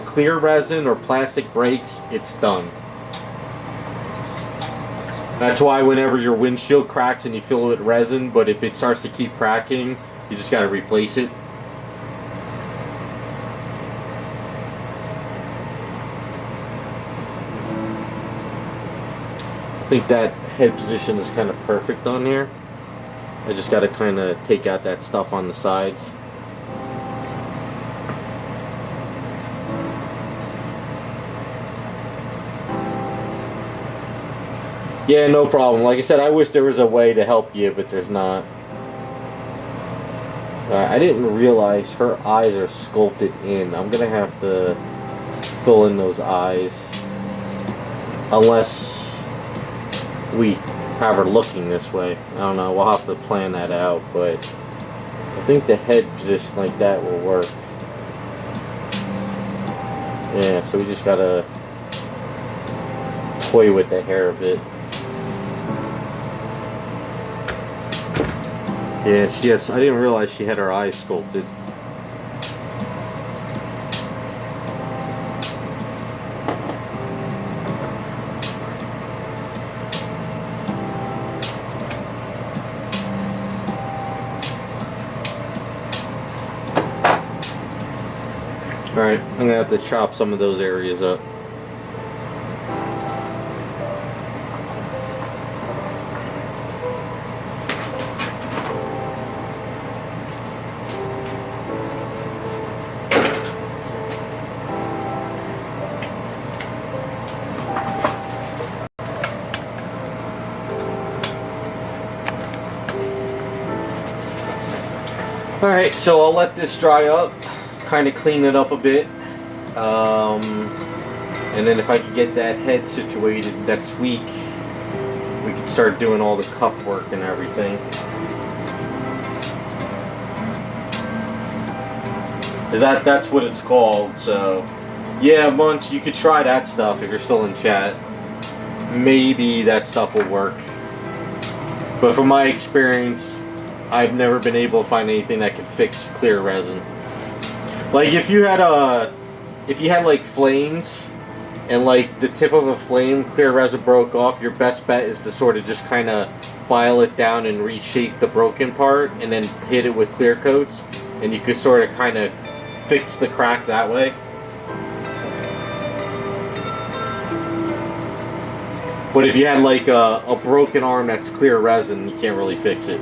clear resin or plastic breaks, it's done. That's why whenever your windshield cracks and you fill it with resin, but if it starts to keep cracking, you just got to replace it. I think that head position is kind of perfect on here. I just got to kind of take out that stuff on the sides. Yeah, no problem. Like I said, I wish there was a way to help you, but there's not. I didn't realize her eyes are sculpted in. I'm gonna have to fill in those eyes. Unless we have her looking this way. I don't know, we'll have to plan that out, but I think the head position like that will work. Yeah, so we just gotta toy with the hair a bit. Yeah, she has. I didn't realize she had her eyes sculpted. Alright, I'm gonna have to chop some of those areas up. Alright, so I'll let this dry up, kind of clean it up a bit. And then if I can get that head situated next week, we can start doing all the cuff work and everything. That's what it's called, so yeah, Munch, you could try that stuff if you're still in chat. Maybe that stuff will work. But from my experience, I've never been able to find anything that can fix clear resin. Like if you had like flames and like the tip of a flame clear resin broke off, your best bet is to sort of just kind of file it down and reshape the broken part and then hit it with clear coats, and you could sort of kind of fix the crack that way. But if you had like a broken arm that's clear resin, you can't really fix it.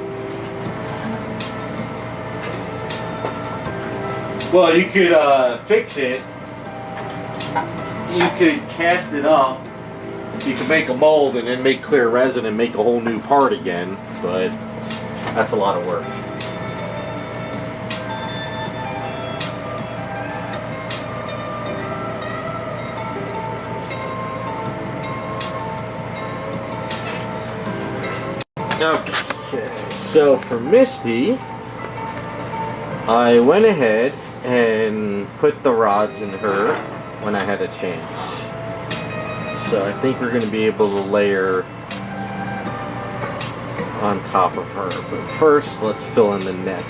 Well, you could fix it. You could cast it up. You could make a mold and then make clear resin and make a whole new part again. But that's a lot of work. Okay, so for Misty, I went ahead and put the rods in her when I had a chance. So I think we're going to be able to layer on top of her. But first, let's fill in the neck.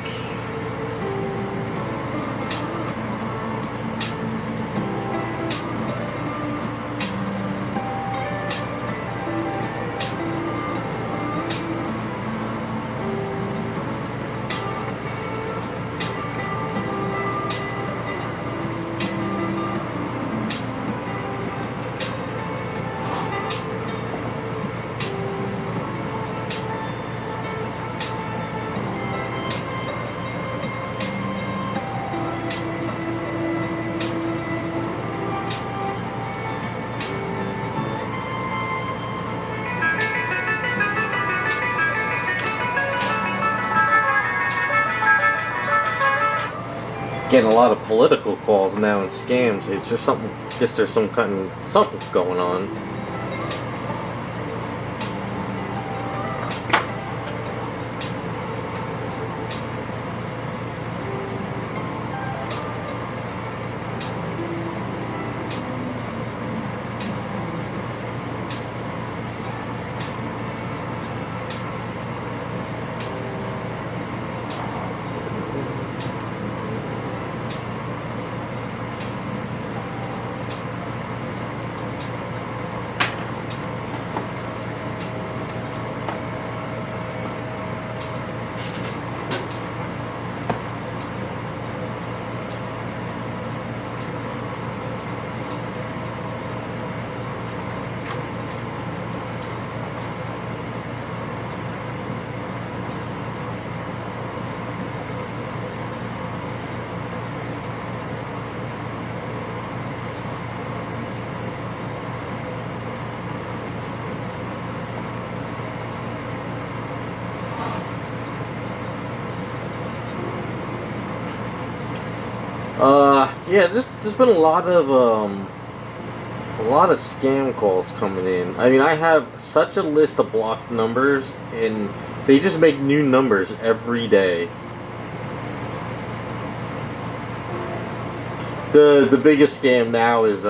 Getting a lot of political calls now and scams. It's just something. Guess there's some kind of something going on. Yeah, there's been a lot of scam calls coming in. I mean, I have such a list of blocked numbers, and they just make new numbers every day. The biggest scam now is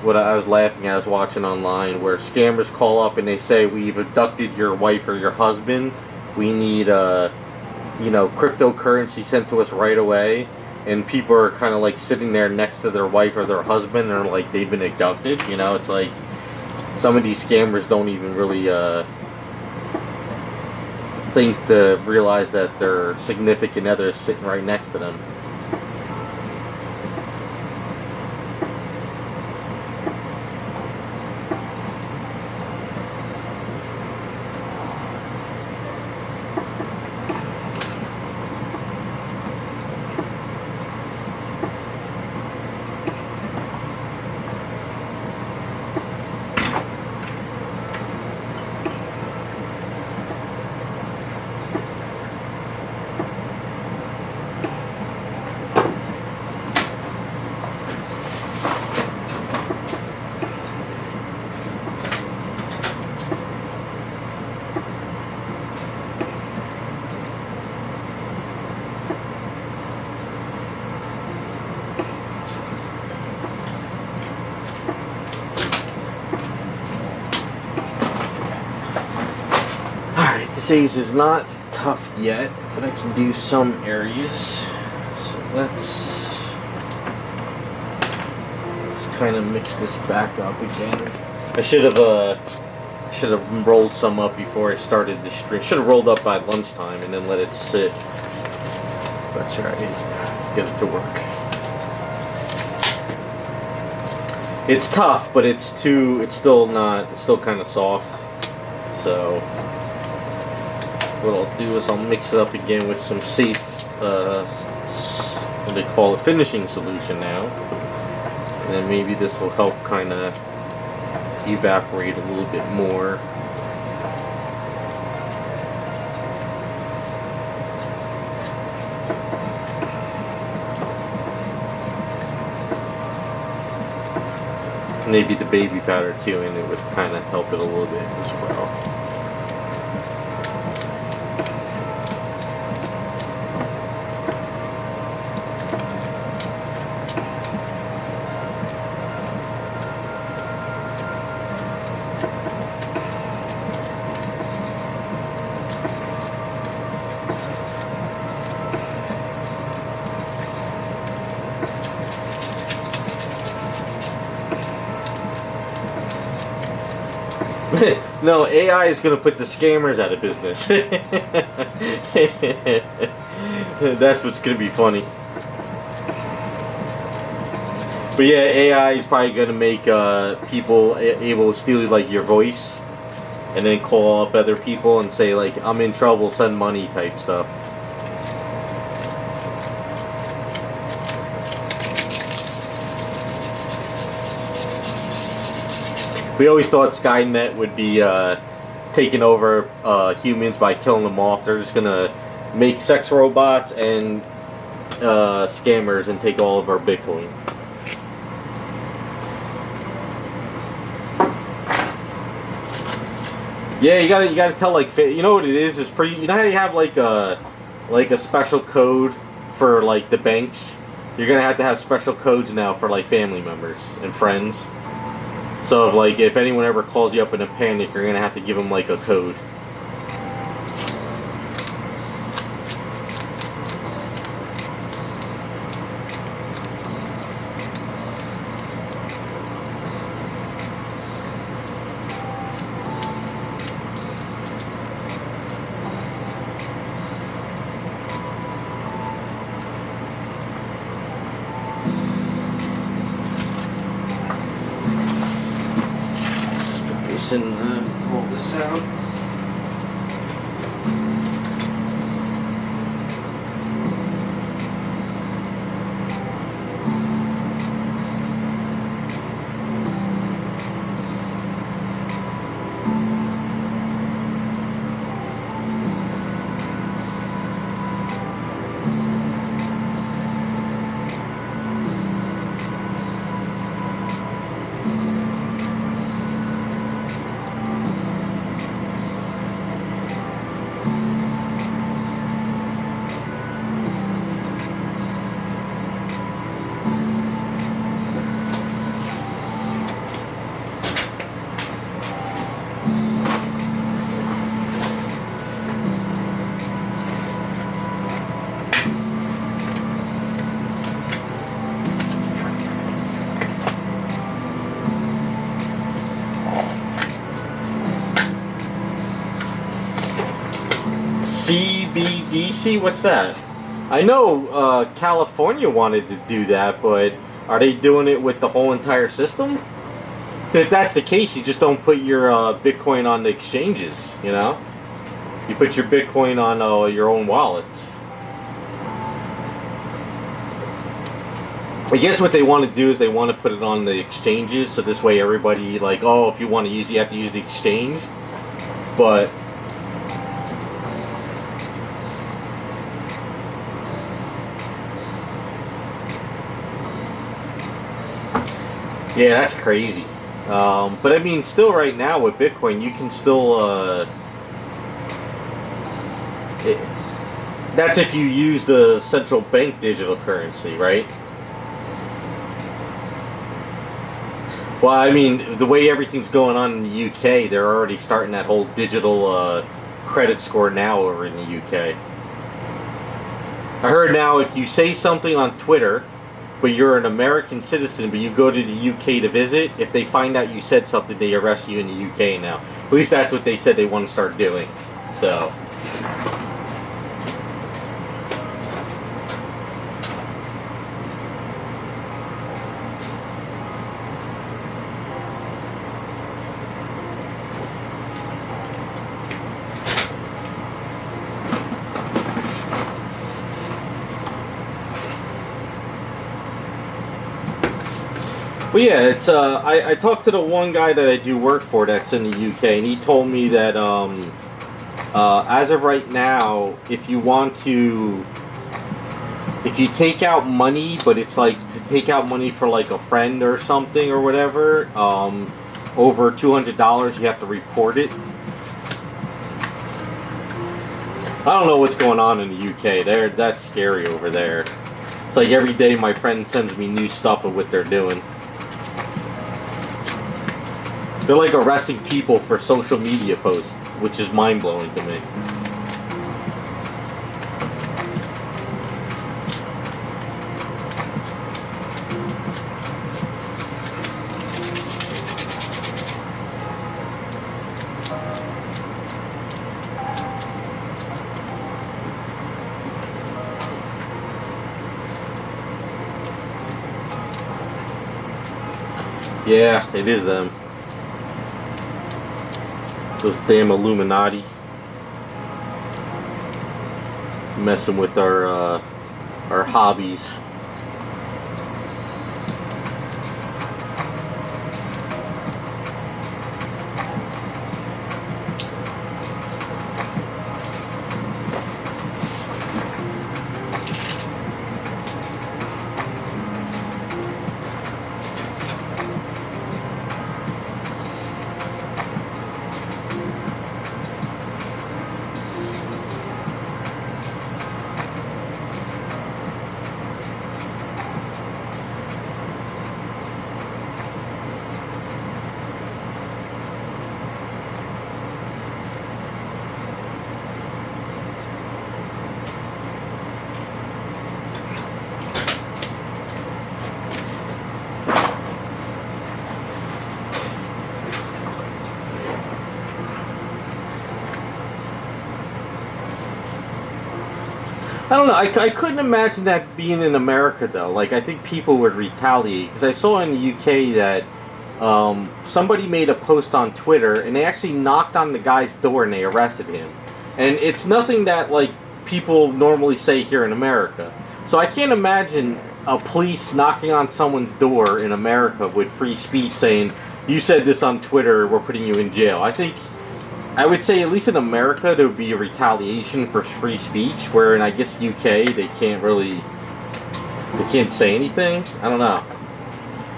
what I was laughing at. I was watching online where scammers call up and they say, "We've abducted your wife or your husband. We need cryptocurrency sent to us right away." And people are kind of like sitting there next to their wife or their husband, and they're like they've been abducted. You know, it's like some of these scammers don't even really think to realize that their significant other is sitting right next to them. This is not tough yet, but I can do some areas. So let's kind of mix this back up again. I should have rolled some up before I started the stream. Should have rolled up by lunchtime and then let it sit. But try to get it to work. It's tough, but it's still kind of soft. So what I'll do is I'll mix it up again with some safe, what they call a finishing solution now. And then maybe this will help kind of evaporate a little bit more. Maybe the baby powder too, and it would kind of help it a little bit as well. No, AI is going to put the scammers out of business. That's what's going to be funny. But yeah, AI is probably going to make people able to steal like your voice and then call up other people and say like, "I'm in trouble, send money" type stuff. We always thought Skynet would be taking over humans by killing them off. They're just gonna make sex robots and scammers and take all of our Bitcoin. Yeah, you gotta tell like, you know what it is? It's pretty. You know how you have like a special code for like the banks. You're gonna have to have special codes now for like family members and friends. So, like, if anyone ever calls you up in a panic, you're gonna have to give them like a code. And roll this out. DC? What's that? I know California wanted to do that, but are they doing it with the whole entire system? If that's the case, you just don't put your Bitcoin on the exchanges, you know? You put your Bitcoin on your own wallets. I guess what they want to do is they want to put it on the exchanges, so this way everybody, like, oh, if you want to use it, you have to use the exchange. But yeah, that's crazy. But I mean, still right now with Bitcoin, you can still that's if you use the central bank digital currency, right? Well, I mean, the way everything's going on in the UK, they're already starting that whole digital credit score now over in the UK. I heard now if you say something on Twitter, but you're an American citizen, but you go to the UK to visit, if they find out you said something, they arrest you in the UK now. At least that's what they said they want to start doing. So... Well, yeah, it's I talked to the one guy that I do work for that's in the UK, and he told me that as of right now, if you take out money, but it's like to take out money for like a friend or something or whatever, over $200, you have to report it. I don't know what's going on in the UK. That's scary over there. It's like every day my friend sends me new stuff of what they're doing. They're like arresting people for social media posts, which is mind-blowing to me. Yeah, it is them. Those damn Illuminati messing with our hobbies. I don't know. I couldn't imagine that being in America, though. Like, I think people would retaliate. Because I saw in the UK that somebody made a post on Twitter, and they actually knocked on the guy's door and they arrested him. And it's nothing that, like, people normally say here in America. So I can't imagine a police knocking on someone's door in America with free speech saying, you said this on Twitter, we're putting you in jail. I would say at least in America there would be a retaliation for free speech, where in I guess UK they can't say anything. I don't know.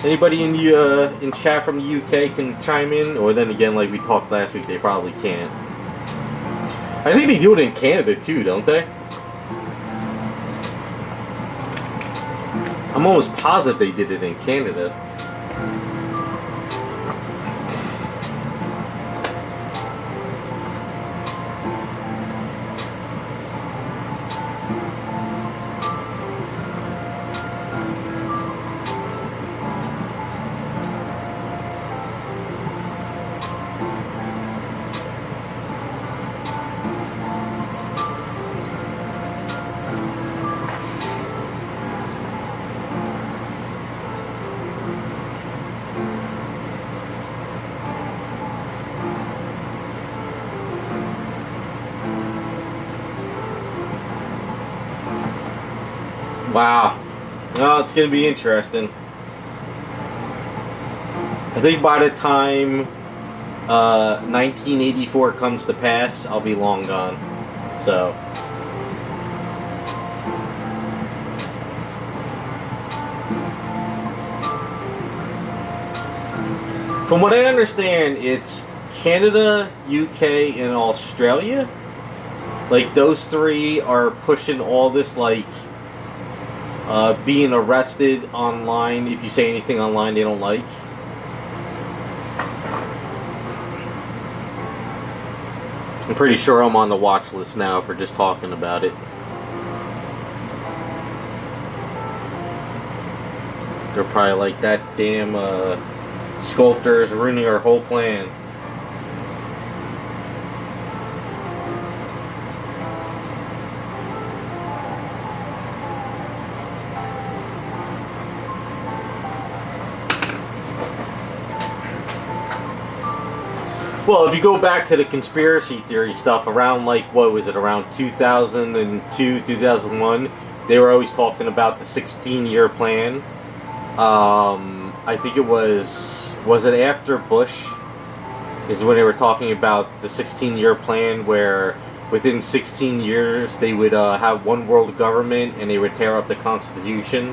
Anybody in the in chat from the UK can chime in, or then again, like we talked last week, they probably can't. I think they do it in Canada too, don't they? I'm almost positive they did it in Canada. Wow. Well, it's going to be interesting. I think by the time 1984 comes to pass, I'll be long gone. So. From what I understand, it's Canada, UK, and Australia. Like, those three are pushing all this, like, being arrested online if you say anything online they don't like. I'm pretty sure I'm on the watch list now for just talking about it. They're probably like, that damn sculptor is ruining our whole plan. Well, if you go back to the conspiracy theory stuff around, like, what was it, around 2002, 2001, they were always talking about the 16-year plan. I think it was it after Bush? Is when they were talking about the 16-year plan where within 16 years they would have one world government and they would tear up the Constitution.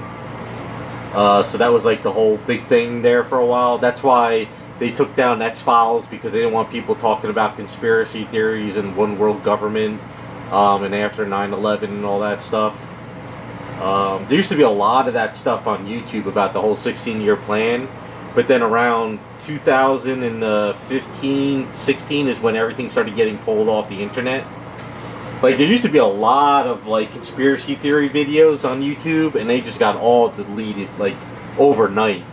So that was like the whole big thing there for a while. That's why they took down X-Files, because they didn't want people talking about conspiracy theories and one world government, and after 9/11 and all that stuff. There used to be a lot of that stuff on YouTube about the whole 16-year plan, but then around 2015, 16 is when everything started getting pulled off the internet. Like, there used to be a lot of, like, conspiracy theory videos on YouTube, and they just got all deleted, like, overnight.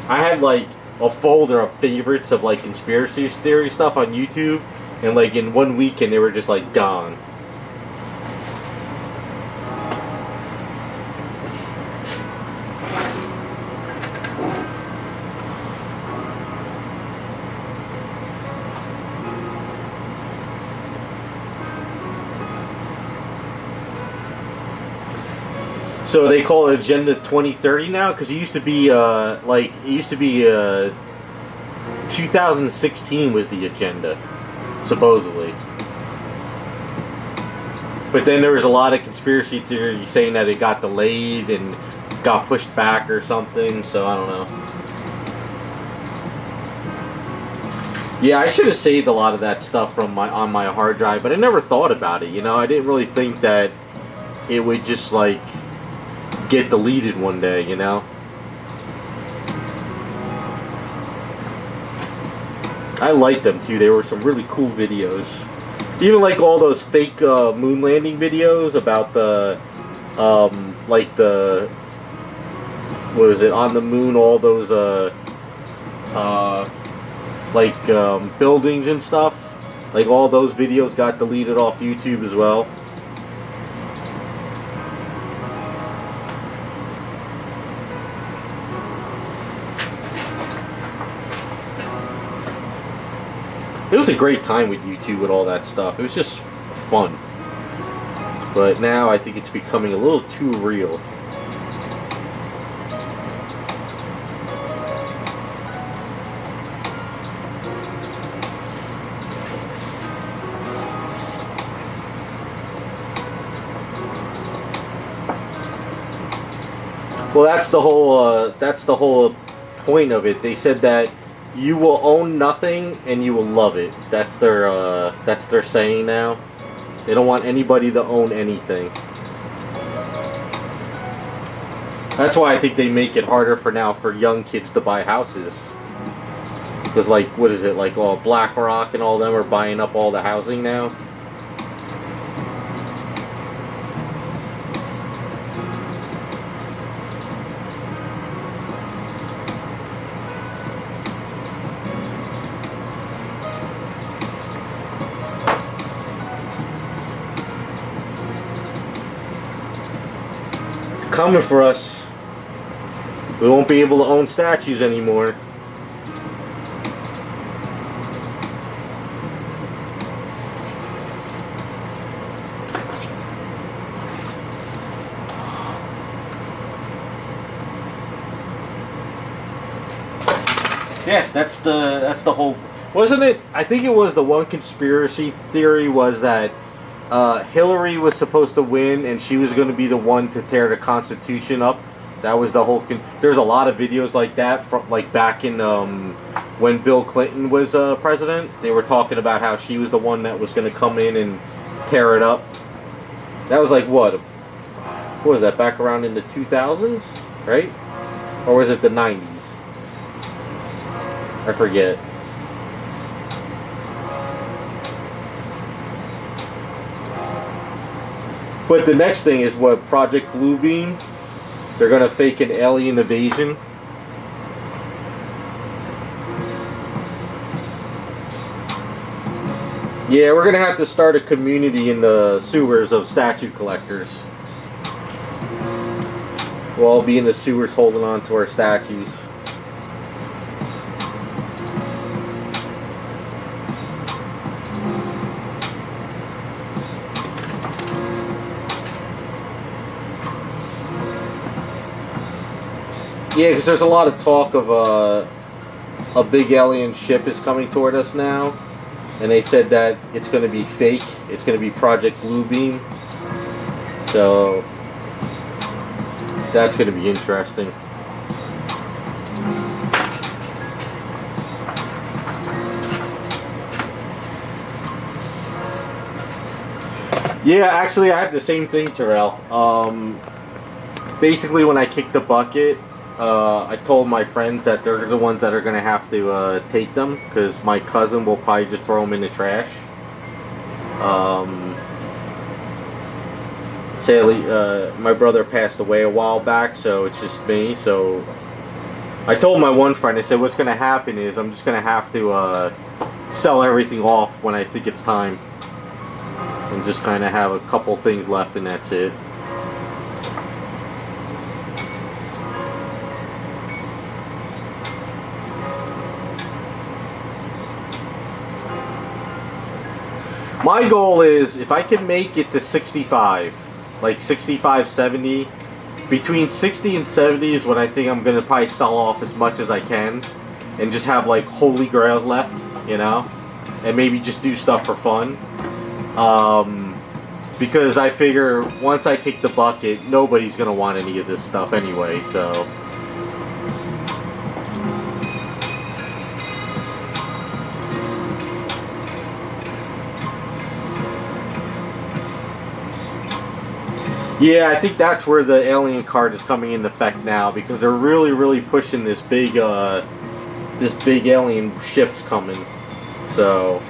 I had, like, a folder of favorites of, like, conspiracy theory stuff on YouTube, and, like, in one weekend they were just, like, gone. So they call it Agenda 2030 now, because it used to be 2016 was the agenda, supposedly. But then there was a lot of conspiracy theory saying that it got delayed and got pushed back or something, so I don't know. Yeah, I should have saved a lot of that stuff from on my hard drive, but I never thought about it, you know? I didn't really think that it would just, like, get deleted one day, you know? I liked them too. They were some really cool videos. Even like all those fake moon landing videos about the like the, what is it, on the moon, all those buildings and stuff. Like, all those videos got deleted off YouTube as well. It was a great time with YouTube with all that stuff. It was just fun. But now I think it's becoming a little too real. Well, that's the whole point of it. They said that you will own nothing and you will love it. That's their saying now. They don't want anybody to own anything. That's why I think they make it harder for young kids to buy houses. Because, like, what is it, like, all BlackRock and all them are buying up all the housing now? Coming for us. We won't be able to own statues anymore. Yeah, that's the whole. Wasn't it? I think it was the one conspiracy theory was that Hillary was supposed to win and she was going to be the one to tear the Constitution up. That was the whole. There's a lot of videos like that from like back in when Bill Clinton was president. They were talking about how she was the one that was going to come in and tear it up. That was like what was that? Back around in the 2000s, right? Or was it the 90s? I forget. But the next thing is what, Project Bluebeam? They're going to fake an alien invasion. Yeah, we're going to have to start a community in the sewers of statue collectors. We'll all be in the sewers holding on to our statues. Yeah, because there's a lot of talk of a big alien ship is coming toward us now. And they said that it's going to be fake. It's going to be Project Bluebeam. So that's going to be interesting. Yeah, actually I have the same thing, Terrell. Basically when I kicked the bucket, I told my friends that they're the ones that are going to have to take them, because my cousin will probably just throw them in the trash. Sadly, my brother passed away a while back, so it's just me. So I told my one friend, I said, what's going to happen is I'm just going to have to sell everything off when I think it's time. And just kind of have a couple things left and that's it. My goal is, if I can make it to 65, like 65, 70, between 60 and 70 is when I think I'm going to probably sell off as much as I can, and just have like holy grails left, you know, and maybe just do stuff for fun. Because I figure once I kick the bucket, nobody's going to want any of this stuff anyway, so... Yeah, I think that's where the alien card is coming into effect now, because they're really pushing this big alien ships coming. So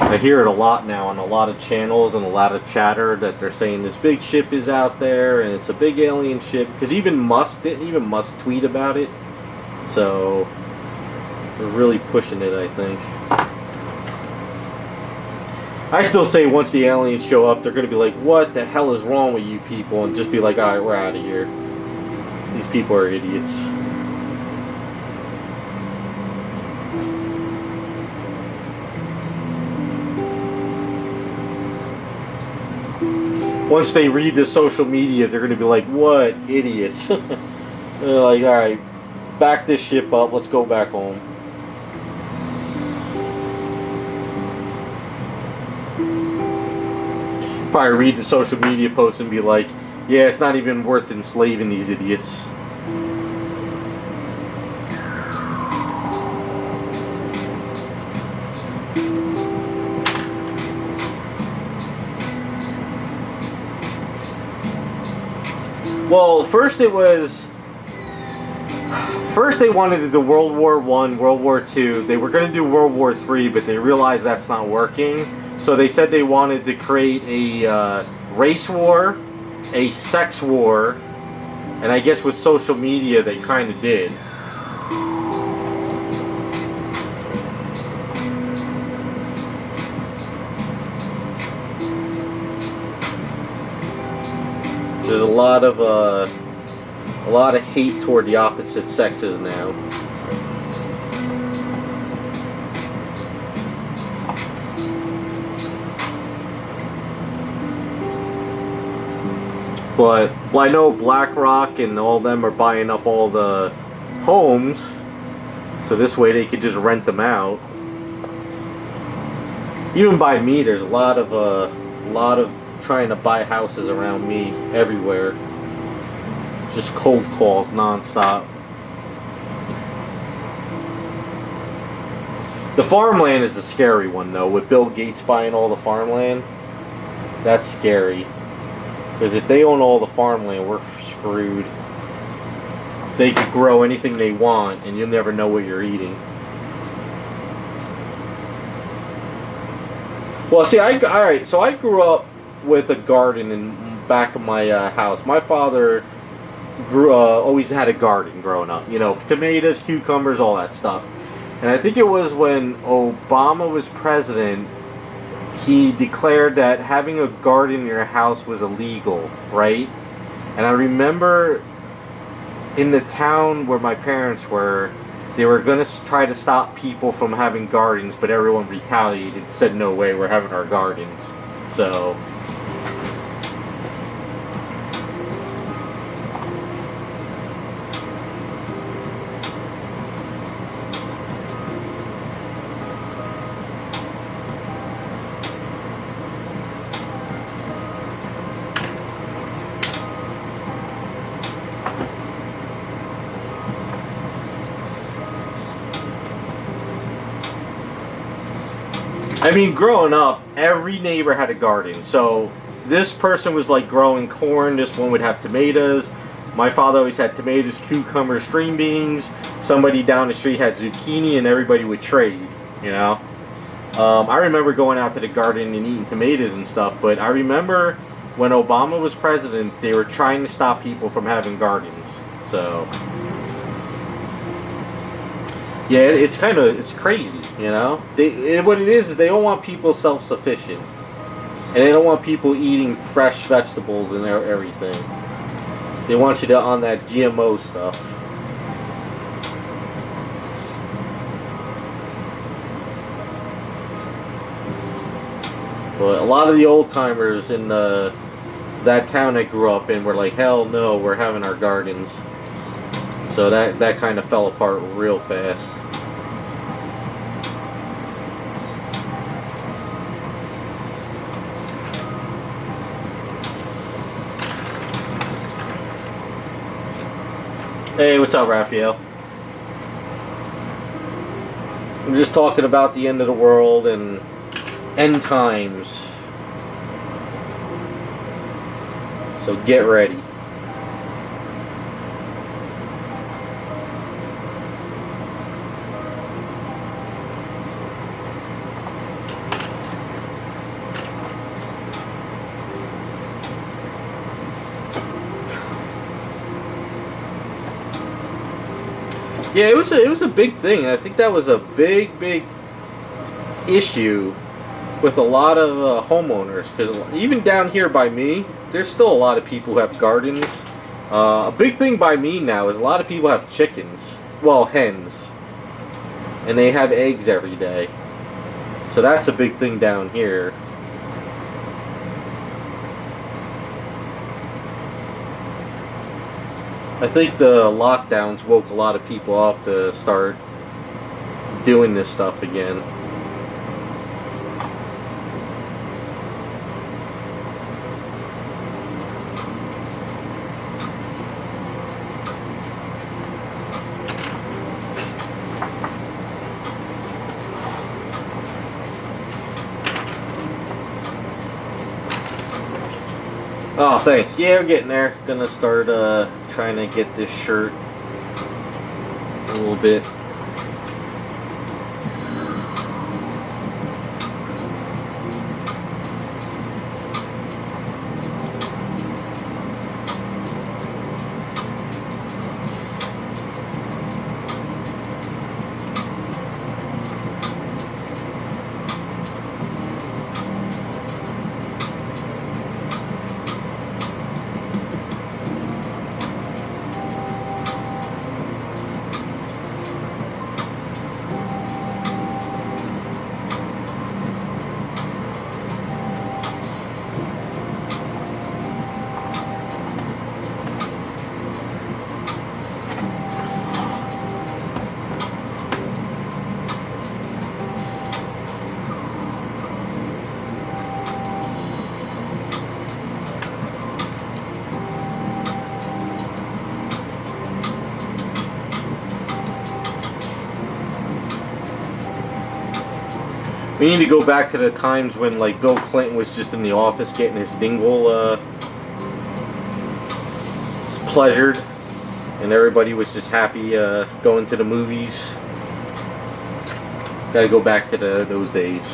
I hear it a lot now on a lot of channels and a lot of chatter that they're saying this big ship is out there and it's a big alien ship. Because even Musk tweet about it. So they're really pushing it, I think. I still say once the aliens show up, they're going to be like, what the hell is wrong with you people? And just be like, alright, we're out of here. These people are idiots. Once they read the social media, they're going to be like, what idiots. They're like, alright, back this ship up, let's go back home. Probably read the social media posts and be like, yeah, it's not even worth enslaving these idiots. Well, first they wanted to do World War I, World War II. They were going to do World War III, but they realized that's not working. So they said they wanted to create a race war, a sex war, and I guess with social media they kind of did. There's a A lot of hate toward the opposite sexes now. But well, I know BlackRock and all of them are buying up all the homes, so this way they could just rent them out. Even by me, there's a lot of trying to buy houses around me everywhere. Just cold calls nonstop. The farmland is the scary one though, with Bill Gates buying all the farmland. That's scary. Because if they own all the farmland, we're screwed. They could grow anything they want, and you'll never know what you're eating. Well, see, alright, so I grew up with a garden in back of my house. My father always had a garden growing up. You know, tomatoes, cucumbers, all that stuff. And I think it was when Obama was president, he declared that having a garden in your house was illegal, right? And I remember in the town where my parents were, they were going to try to stop people from having gardens, but everyone retaliated and said, no way, we're having our gardens. So I mean, growing up, every neighbor had a garden. So this person was like growing corn, this one would have tomatoes. My father always had tomatoes, cucumbers, string beans. Somebody down the street had zucchini, and everybody would trade, you know. I remember going out to the garden and eating tomatoes and stuff, but I remember when Obama was president, they were trying to stop people from having gardens. So yeah, it's crazy, you know. What it is they don't want people self-sufficient, and they don't want people eating fresh vegetables and everything. They want you to on that GMO stuff. But a lot of the old timers in that town I grew up in were like, hell no, we're having our gardens. So that kind of fell apart real fast. Hey, what's up, Raphael? I'm just talking about the end of the world and end times. So get ready. Yeah, it was a big thing. I think that was a big issue with a lot of homeowners, because even down here by me, there's still a lot of people who have gardens. A big thing by me now is a lot of people have chickens, well, hens, and they have eggs every day. So that's a big thing down here. I think the lockdowns woke a lot of people up to start doing this stuff again. Oh, thanks. Yeah, we're getting there. Gonna start trying to get this shirt a little bit. We need to go back to the times when like Bill Clinton was just in the office getting his dingle pleasured, and everybody was just happy going to the movies. Gotta go back to those days.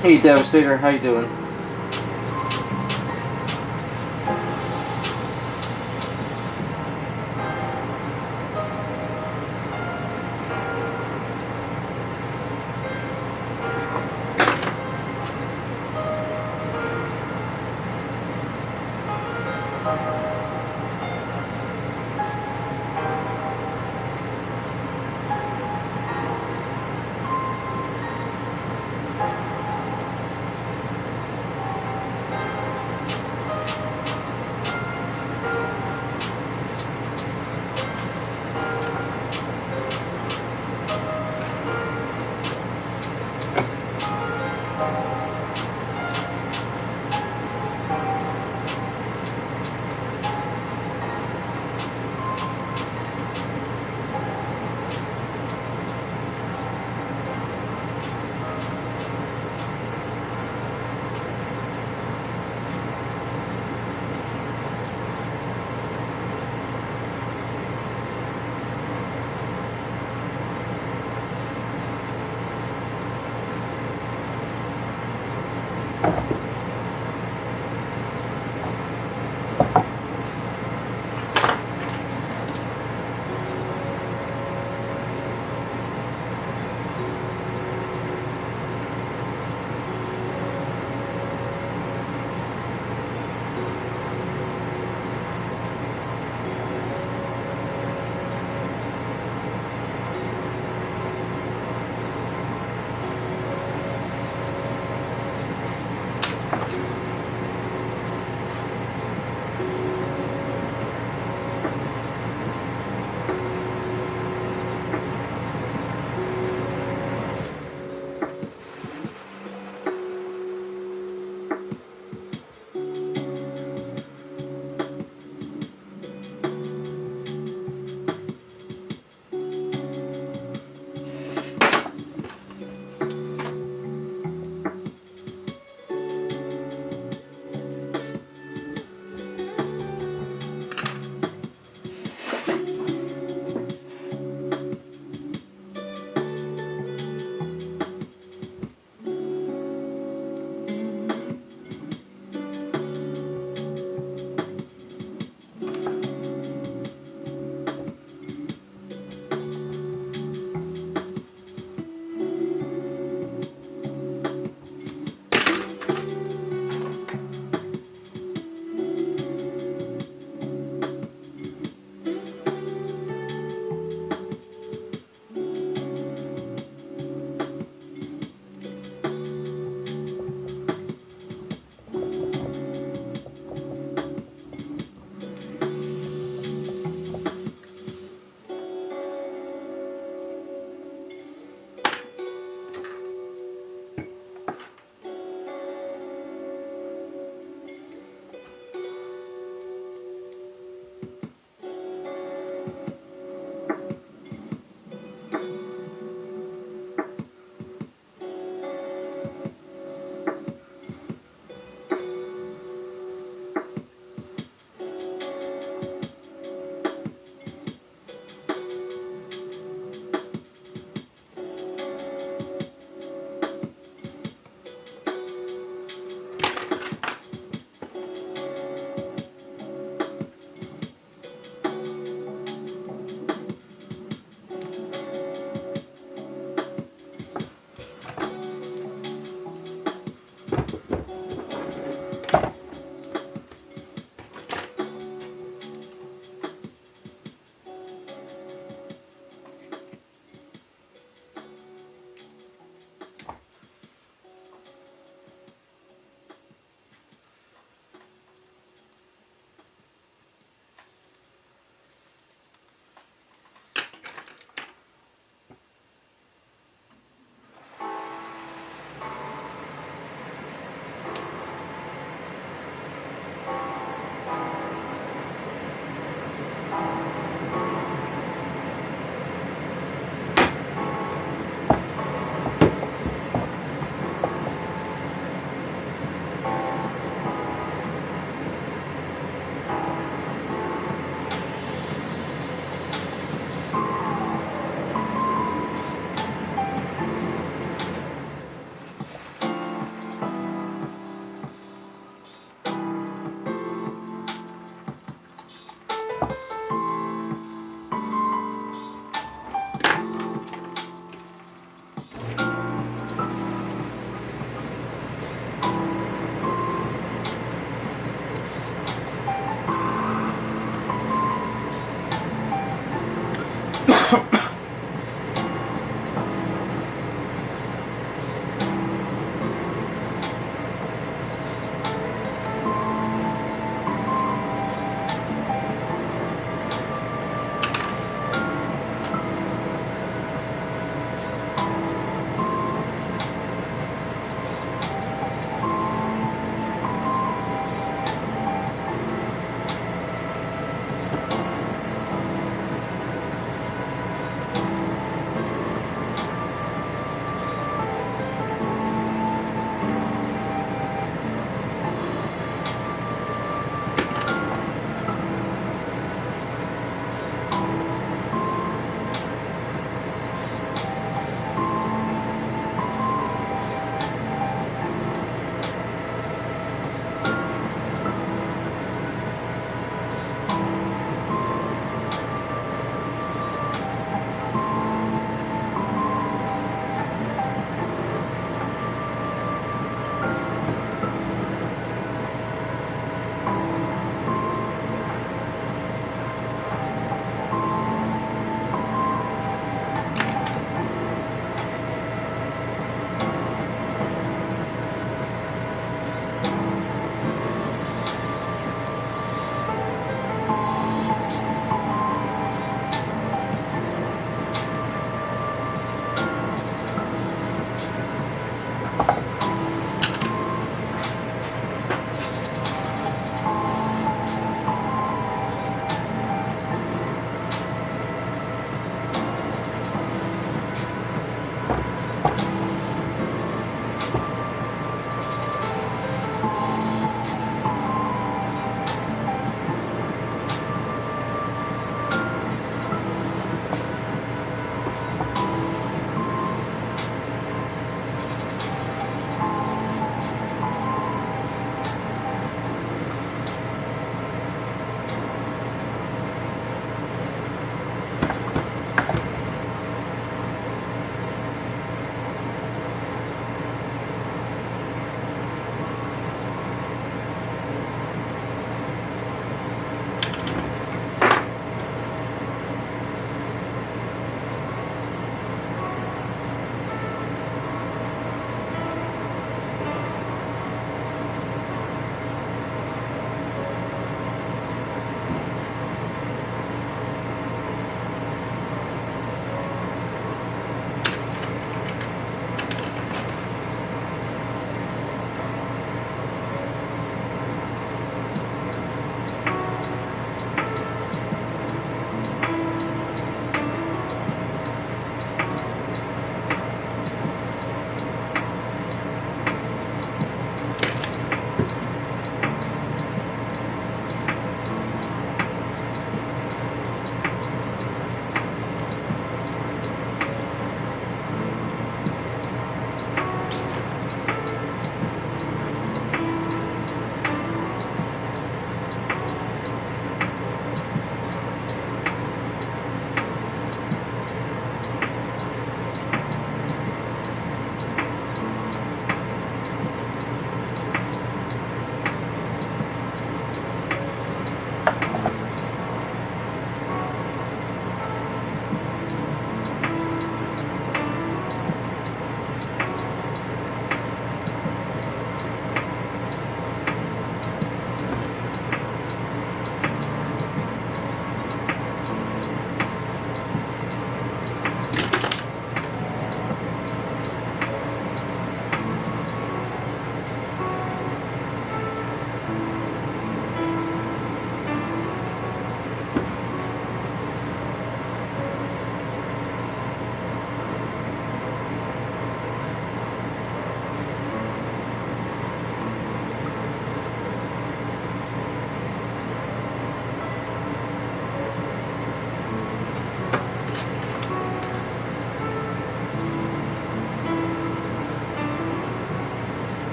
Hey Devastator, how you doing?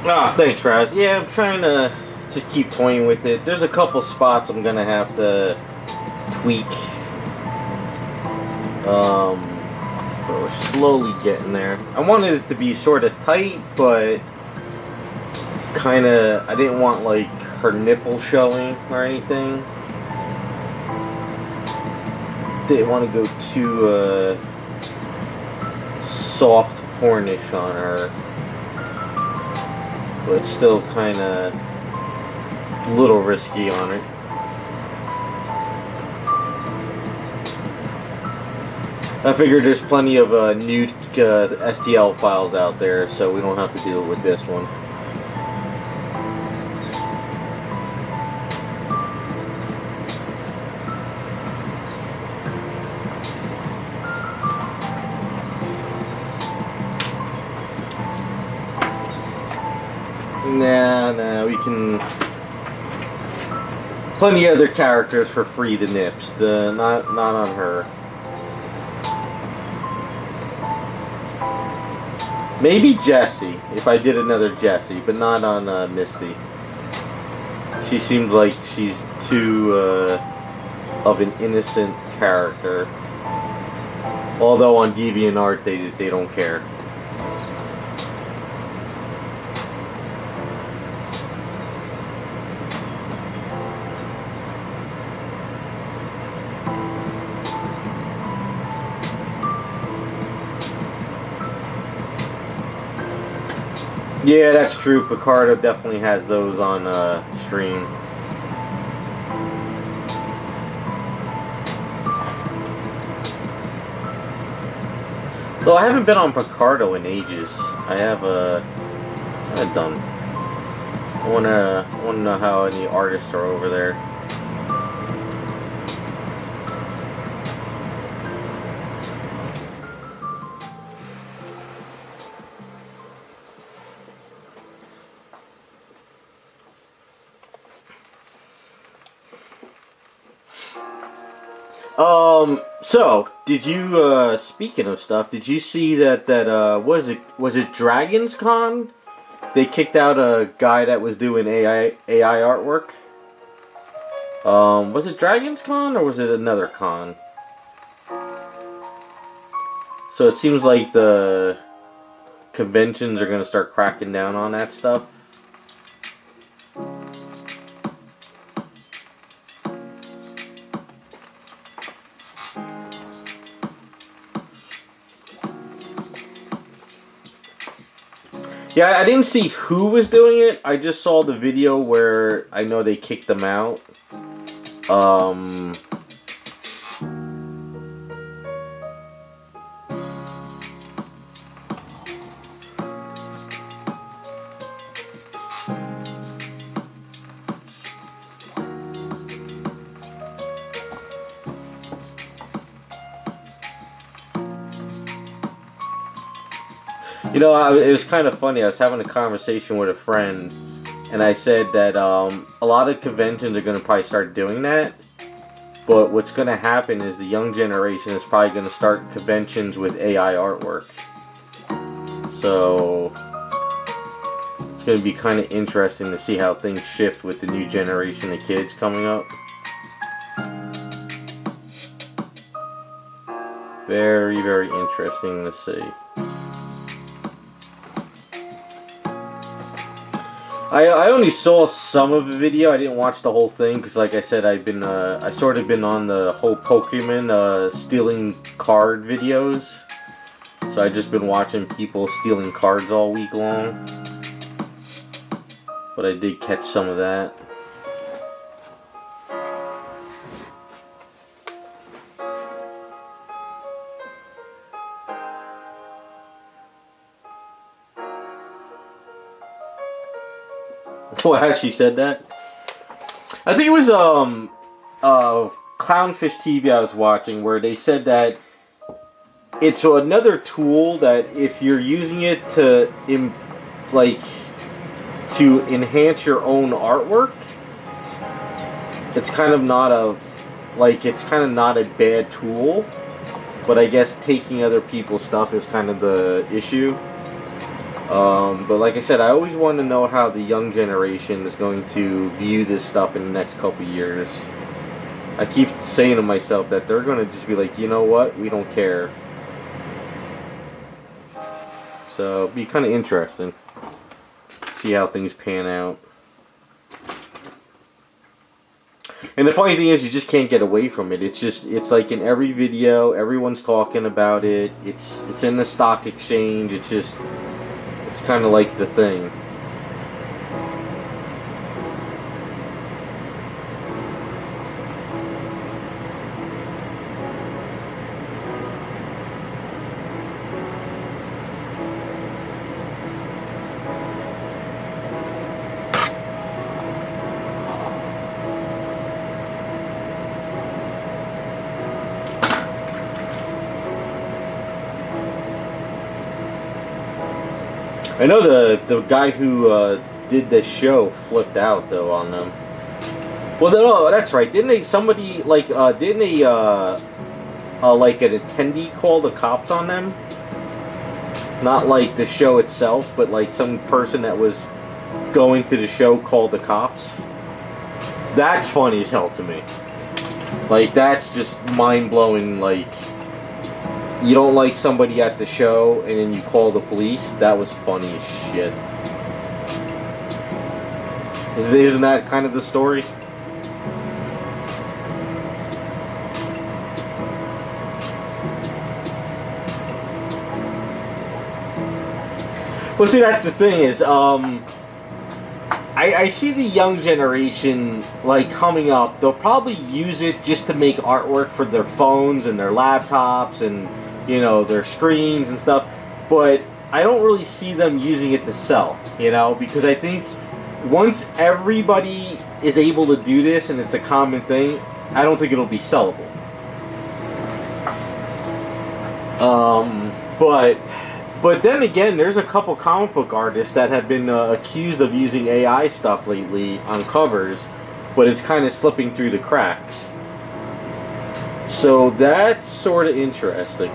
Ah, thanks, Raz. Yeah, I'm trying to just keep toying with it. There's a couple spots I'm gonna have to tweak. But we're slowly getting there. I wanted it to be sort of tight, but kind of, I didn't want like her nipple showing or anything. Didn't want to go too soft pornish on her, but still kind of a little risky on it. I figured there's plenty of nude STL files out there, so we don't have to deal with this one. Nah, we can... Plenty of other characters for free to nips, not on her. Maybe Jessie, if I did another Jessie, but not on Misty. She seems like she's too of an innocent character. Although on DeviantArt they don't care. Yeah, that's true. Picardo definitely has those on stream. Though I haven't been on Picardo in ages. I have done. I wanna know how any artists are over there. So, did you, speaking of stuff, did you see that, was it Dragon's Con? They kicked out a guy that was doing AI artwork? Was it Dragon's Con, or was it another con? So it seems like the conventions are gonna start cracking down on that stuff. Yeah, I didn't see who was doing it. I just saw the video where I know they kicked them out. You know, it was kind of funny. I was having a conversation with a friend, and I said that a lot of conventions are going to probably start doing that. But what's going to happen is the young generation is probably going to start conventions with AI artwork. So it's going to be kind of interesting to see how things shift with the new generation of kids coming up. Very, very interesting to see. I only saw some of the video. I didn't watch the whole thing because, like I said, I sort of been on the whole Pokemon stealing card videos. So I've just been watching people stealing cards all week long. But I did catch some of that. Well, she said that. I think it was Clownfish TV I was watching where they said that it's another tool that if you're using it to enhance your own artwork, it's kind of not a bad tool. But I guess taking other people's stuff is kind of the issue. But like I said, I always want to know how the young generation is going to view this stuff in the next couple years. I keep saying to myself that they're going to just be like, you know what, we don't care. So it'll be kind of interesting. See how things pan out. And the funny thing is, you just can't get away from it. It's like in every video, everyone's talking about it. It's in the stock exchange. It's kind of like the thing. I know the guy who did this show flipped out though on them. Well, no, that's right. Didn't they? Somebody like didn't they like an attendee call the cops on them? Not like the show itself, but like some person that was going to the show called the cops. That's funny as hell to me. Like that's just mind blowing. Like. You don't like somebody at the show and then you call the police? That was funny as shit. Isn't that kind of the story? Well, see, that's the thing is, I see the young generation, like, coming up. They'll probably use it just to make artwork for their phones and their laptops and, you know, their screens and stuff, but I don't really see them using it to sell, you know, because I think once everybody is able to do this and it's a common thing, I don't think it'll be sellable. But then again, there's a couple comic book artists that have been accused of using AI stuff lately on covers, but it's kind of slipping through the cracks. So that's sort of interesting.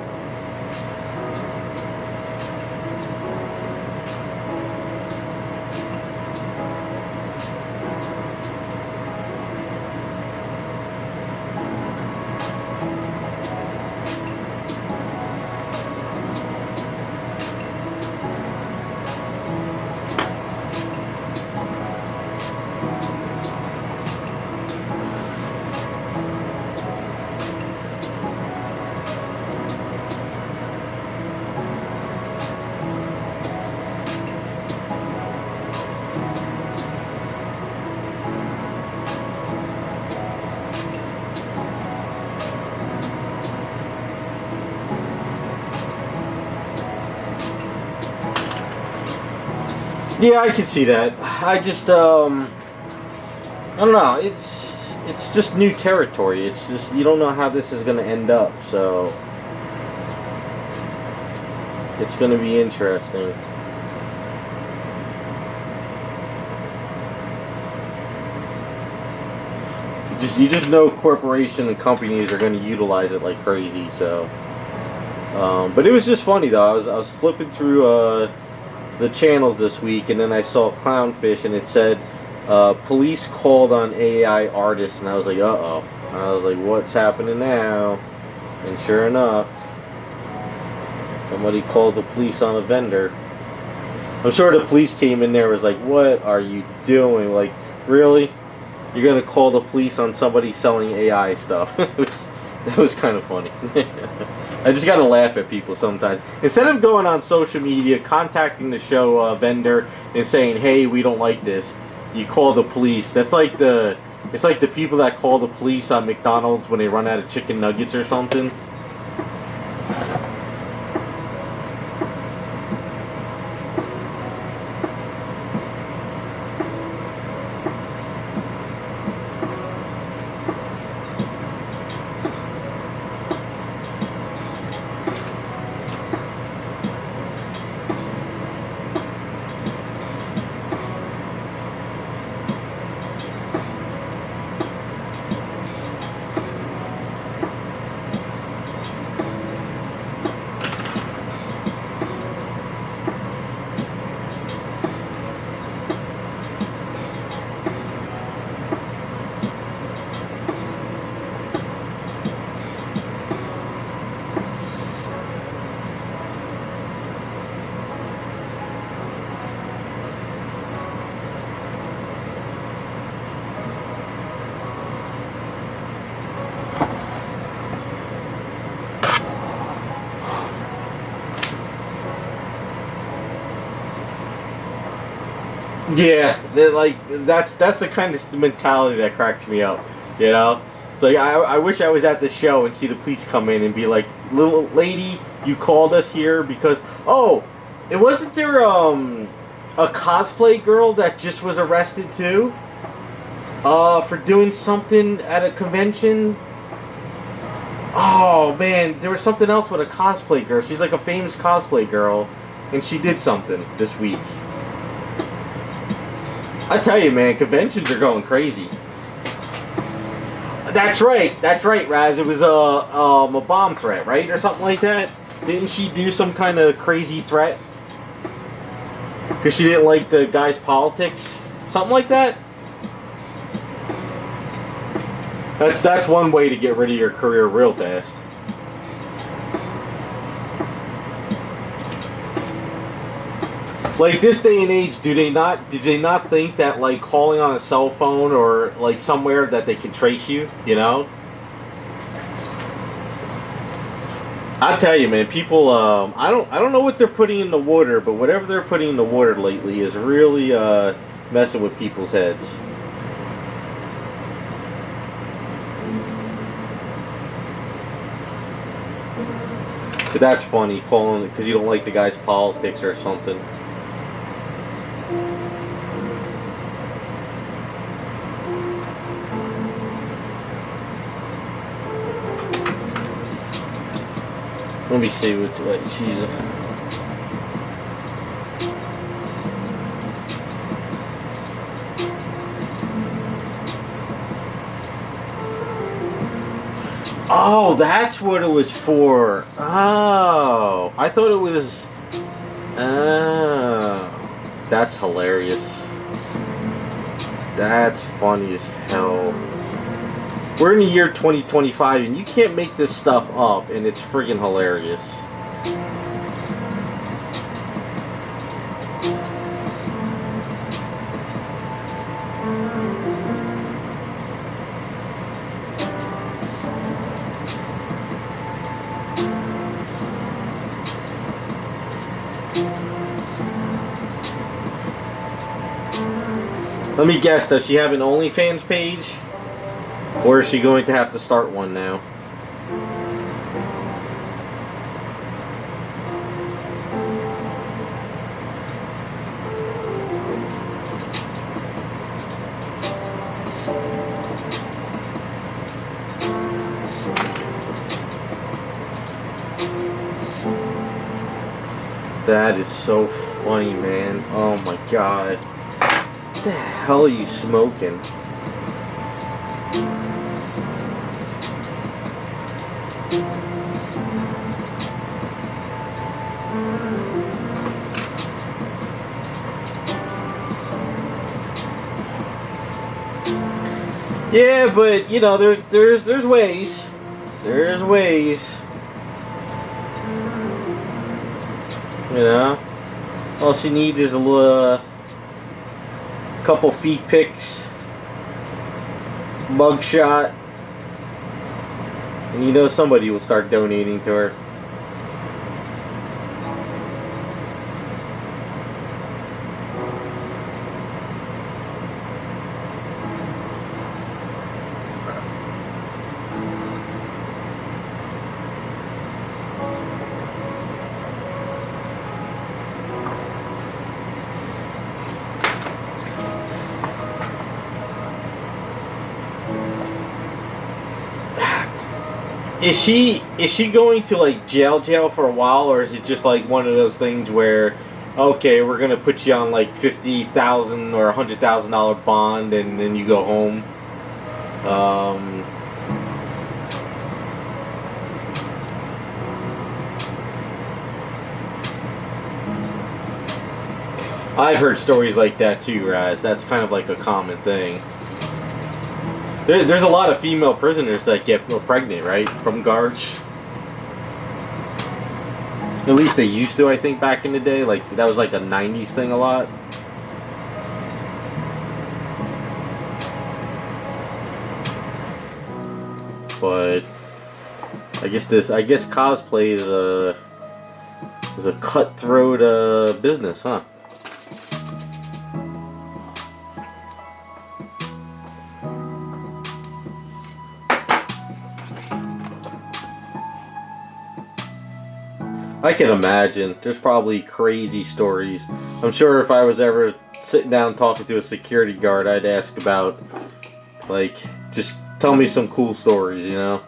Yeah, I can see that. I just, I don't know. It's just new territory. It's just, you don't know how this is going to end up, so it's going to be interesting. You just know corporations and companies are going to utilize it like crazy. So, but it was just funny though. I was flipping through the channels this week, and then I saw Clownfish, and it said police called on AI artists, and I was like, uh-oh. I was like, what's happening now? And sure enough, somebody called the police on a vendor. I'm sure the police came in there and was like, what are you doing? Like, really? You're gonna call the police on somebody selling AI stuff? That was kind of funny. I just gotta laugh at people sometimes. Instead of going on social media, contacting the show vendor and saying, "Hey, we don't like this," you call the police. It's like the people that call the police on McDonald's when they run out of chicken nuggets or something. Yeah, like that's the kind of mentality that cracks me up. You know, so I wish I was at the show and see the police come in and be like, "Little lady, you called us here because it wasn't there a cosplay girl that just was arrested too for doing something at a convention." Oh man, there was something else with a cosplay girl. She's like a famous cosplay girl, and she did something this week. I tell you, man, conventions are going crazy. That's right, Raz. It was a bomb threat, right, or something like that. Didn't she do some kind of crazy threat because she didn't like the guy's politics, something like that? That's one way to get rid of your career real fast. Like this day and age, did they not think that like calling on a cell phone or like somewhere that they can trace you, you know? I tell you, man, people I don't know what they're putting in the water, but whatever they're putting in the water lately is really messing with people's heads. But that's funny, calling it because you don't like the guy's politics or something. Let me see what like she's. Oh, that's what it was for. Oh, I thought it was. Oh, that's hilarious. That's funny as hell. We're in the year 2025 and you can't make this stuff up and it's friggin' hilarious. Let me guess, does she have an OnlyFans page? Or is she going to have to start one now? That is so funny, man. Oh my god. What the hell are you smoking? Yeah, but you know, there's ways. There's ways. You know, all she needs is a little, couple feet pics, mugshot, and you know somebody will start donating to her. Is she going to like jail for a while, or is it just like one of those things where, okay, we're gonna put you on like $50,000 or $100,000 bond, and then you go home? I've heard stories like that too, Raz. That's kind of like a common thing. There's a lot of female prisoners that get pregnant, right, from guards. At least they used to, I think, back in the day. Like, that was like a 90s thing a lot. But I guess cosplay is a cutthroat business, huh? I can imagine. There's probably crazy stories. I'm sure if I was ever sitting down talking to a security guard, I'd ask about, like, just tell me some cool stories, you know?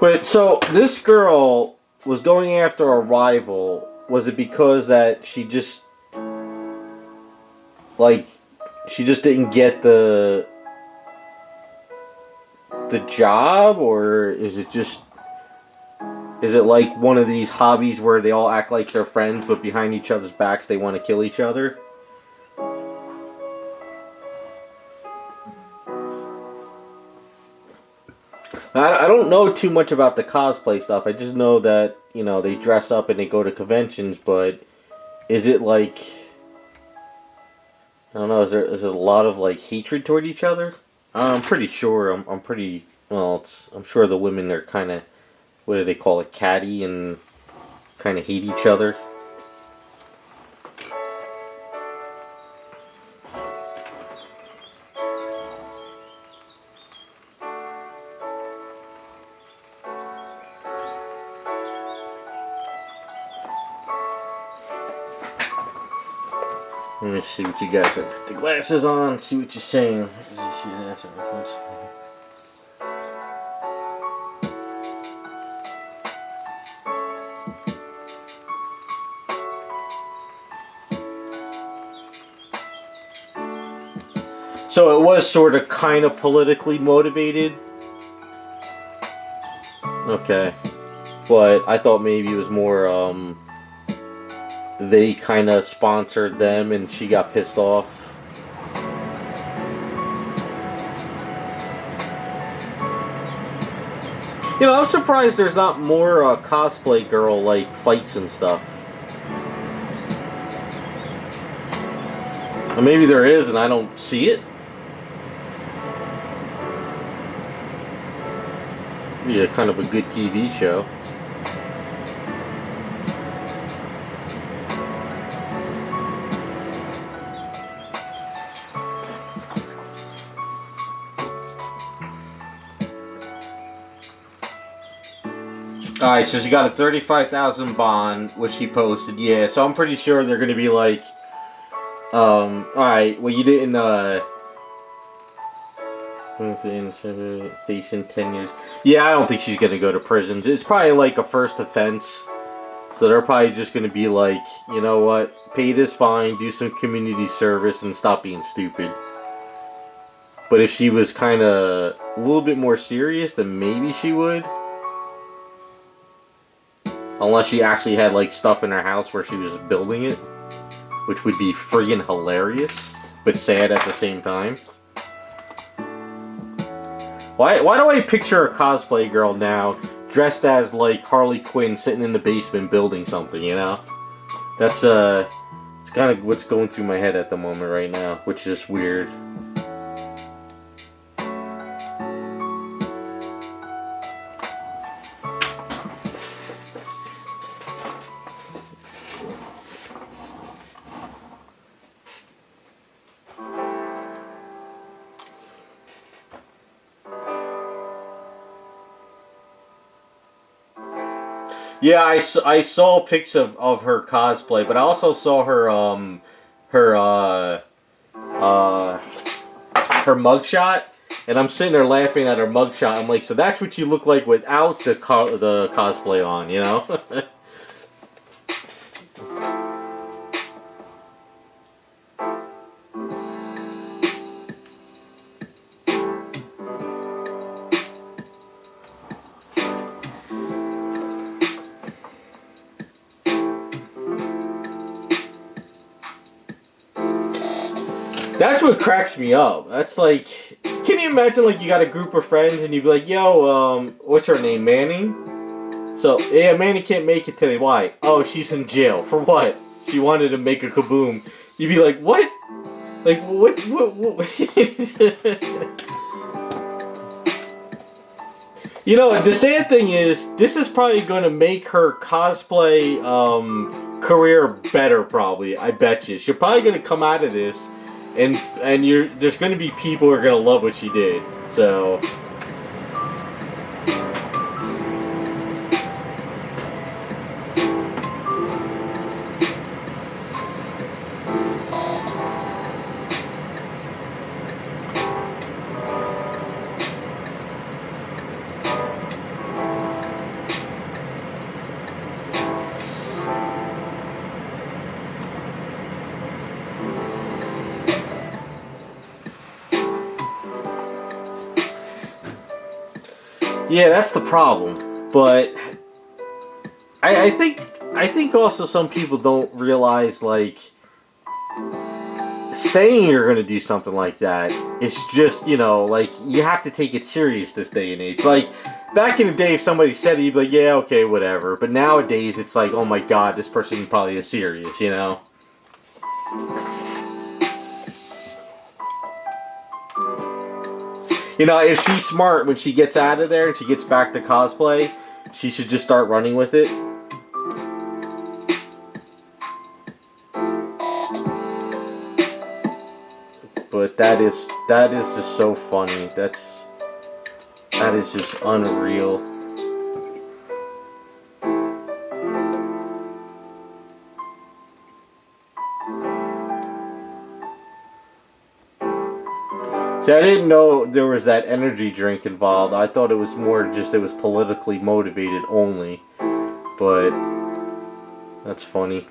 But so this girl was going after a rival. Was it because that she just didn't get the job, or is it like one of these hobbies where they all act like they're friends, but behind each other's backs they want to kill each other? I don't know too much about the cosplay stuff. I just know that, you know, they dress up and they go to conventions, but is it like, I don't know, is it a lot of like hatred toward each other? I'm pretty sure, I'm pretty, well, I'm sure the women are kind of, what do they call it, catty, and kind of hate each other. Let me see what you guys have. Put the glasses on, see what you're saying. So it was sort of kind of politically motivated. Okay. But I thought maybe it was more, they kind of sponsored them and she got pissed off. You know, I'm surprised there's not more cosplay girl like fights and stuff. Or maybe there is and I don't see it. Yeah, kind of a good TV show. Alright, so she got a $35,000 bond, which she posted, yeah, so I'm pretty sure they're gonna be like, alright, well you didn't, facing 10 years. Yeah, I don't think she's gonna go to prison. It's probably like a first offense, so they're probably just gonna be like, you know what, pay this fine, do some community service, and stop being stupid. But if she was kind of a little bit more serious, then maybe she would. Unless she actually had like stuff in her house where she was building it, which would be friggin' hilarious, but sad at the same time. Why do I picture a cosplay girl now dressed as like Harley Quinn sitting in the basement building something, you know? That's it's kind of what's going through my head at the moment right now, which is weird. Yeah, I saw pics of her cosplay, but I also saw her her mugshot, and I'm sitting there laughing at her mugshot. I'm like, so that's what you look like without the cosplay on, you know? That's what cracks me up. That's like, can you imagine like you got a group of friends and you'd be like, yo, what's her name, Manning? So, yeah, Manning can't make it today. Why? Oh, she's in jail. For what? She wanted to make a kaboom. You'd be like, what? Like, what? You know, the sad thing is, this is probably going to make her cosplay career better. Probably, I bet you. She's probably going to come out of this, and there's going to be people who are going to love what she did. So. Yeah, that's the problem. But I think also some people don't realize, like, saying you're gonna do something like that, it's just, you know, like, you have to take it serious this day and age. Like, back in the day, if somebody said it, you'd be like, yeah, okay, whatever. But nowadays, it's like, oh my god, this person probably is serious, you know? You know, if she's smart, when she gets out of there and she gets back to cosplay, she should just start running with it. But that is just so funny. That is just unreal. See, I didn't know there was that energy drink involved. I thought it was more just it was politically motivated only. But that's funny.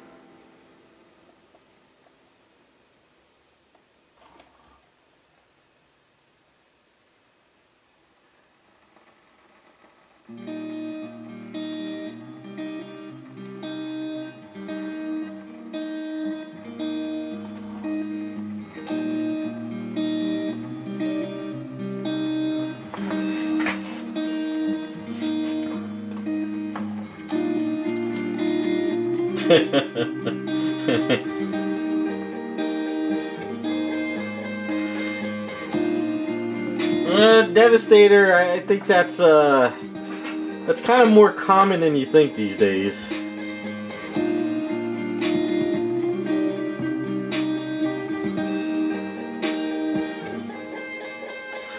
Devastator, I think that's kind of more common than you think these days.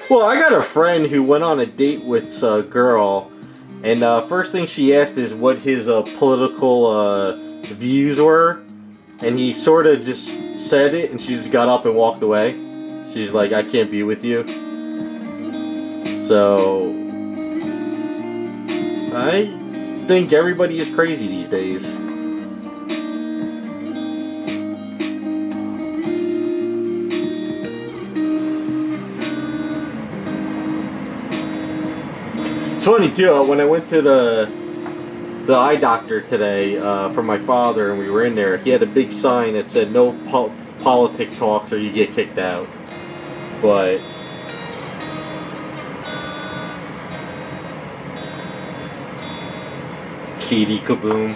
Well, I got a friend who went on a date with a girl, and first thing she asked is what his political views were, and he sort of just said it, and she just got up and walked away. She's like, I can't be with you. So I think everybody is crazy these days. It's funny too, when I went to the eye doctor today for my father, and we were in there, he had a big sign that said no politic talks or you get kicked out. But kitty kaboom.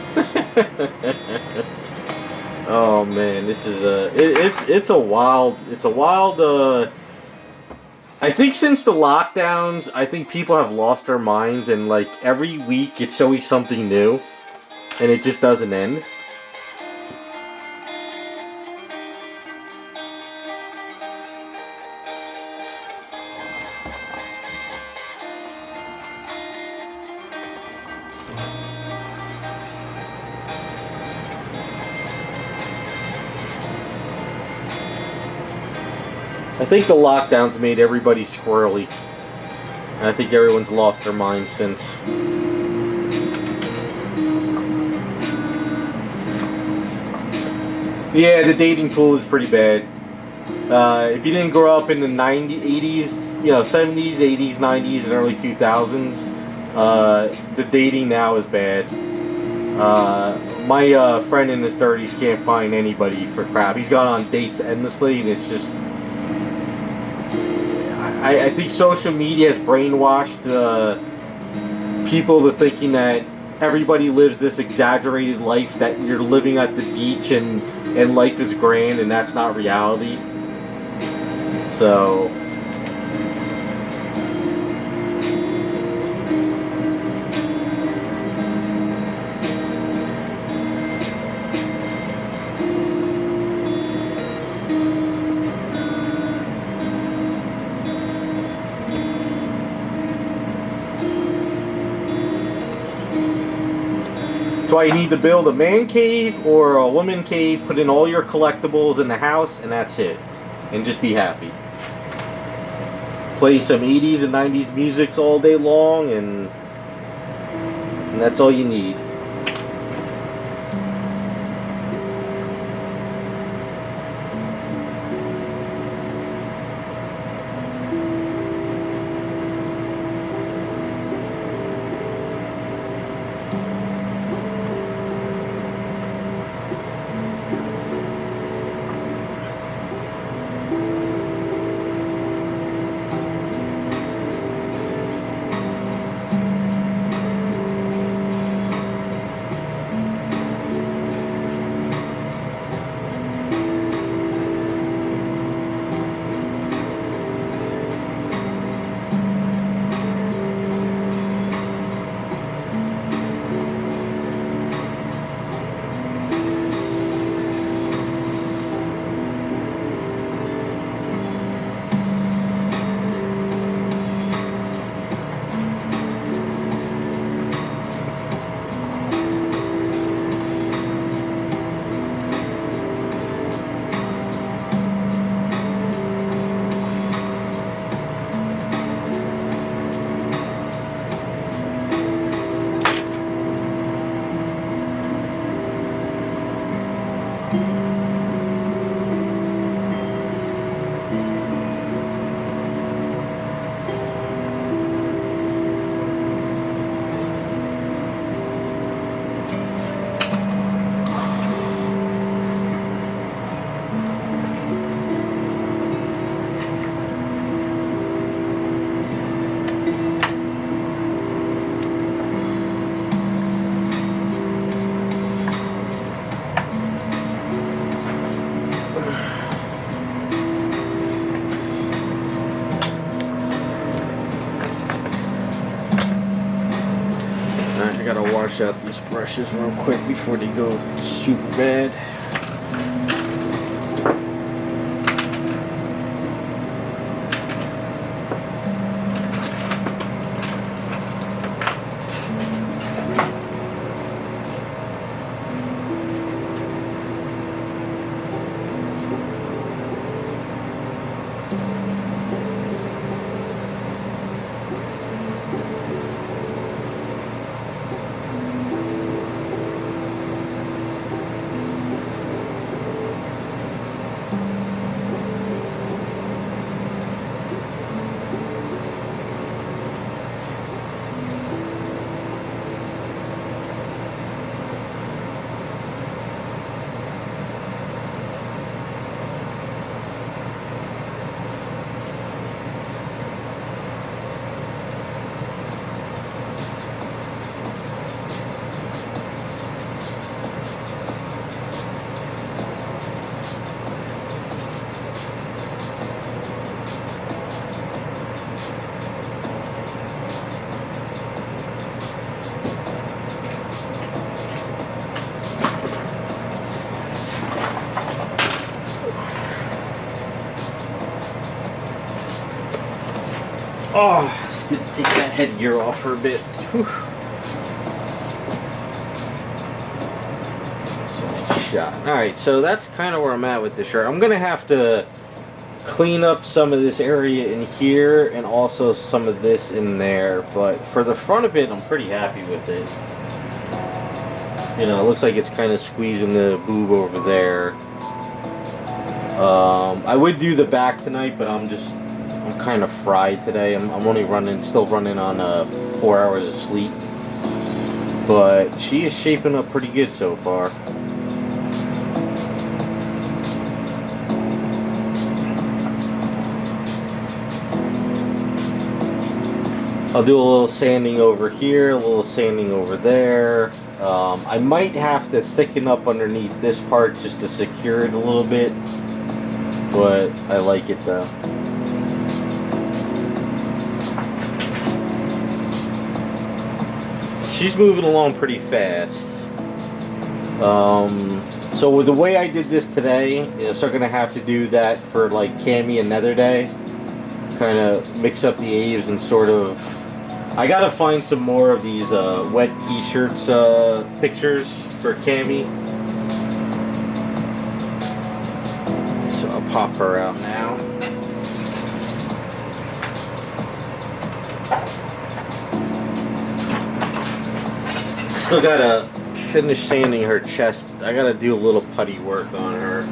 Oh man, this is it's a wild I think since the lockdowns, I think people have lost their minds, and like every week it's always something new, and it just doesn't end. I think the lockdowns made everybody squirrely. And I think everyone's lost their minds since. Yeah, the dating pool is pretty bad. If you didn't grow up in the 90s, 80s, you know, 70s, 80s, 90s, and early 2000s, the dating now is bad. My friend in his 30s can't find anybody for crap. He's gone on dates endlessly, and it's just... I think social media has brainwashed people to thinking that everybody lives this exaggerated life, that you're living at the beach and life is grand, and that's not reality. So That's why you need to build a man cave or a woman cave, put in all your collectibles in the house, and that's it. And just be happy. Play some 80s and 90s music all day long, and that's all you need. I gotta wash out these brushes real quick before they go super bad. Oh, it's good to take that headgear off for a bit. Whew. Shot. Alright, so that's kind of where I'm at with this shirt. I'm going to have to clean up some of this area in here and also some of this in there. But for the front of it, I'm pretty happy with it. You know, it looks like it's kind of squeezing the boob over there. I would do the back tonight, but I'm kind of fried today. I'm only still running on 4 hours of sleep. But she is shaping up pretty good so far. I'll do a little sanding over here, a little sanding over there. I might have to thicken up underneath this part just to secure it a little bit. But I like it though. She's moving along pretty fast. So with the way I did this today, so I'm gonna have to do that for like Cammy another day. Kind of mix up the Aves and sort of I gotta find some more of these wet t-shirts pictures for Cammy. So I'll pop her out now. Still gotta finish sanding her chest. I gotta do a little putty work on her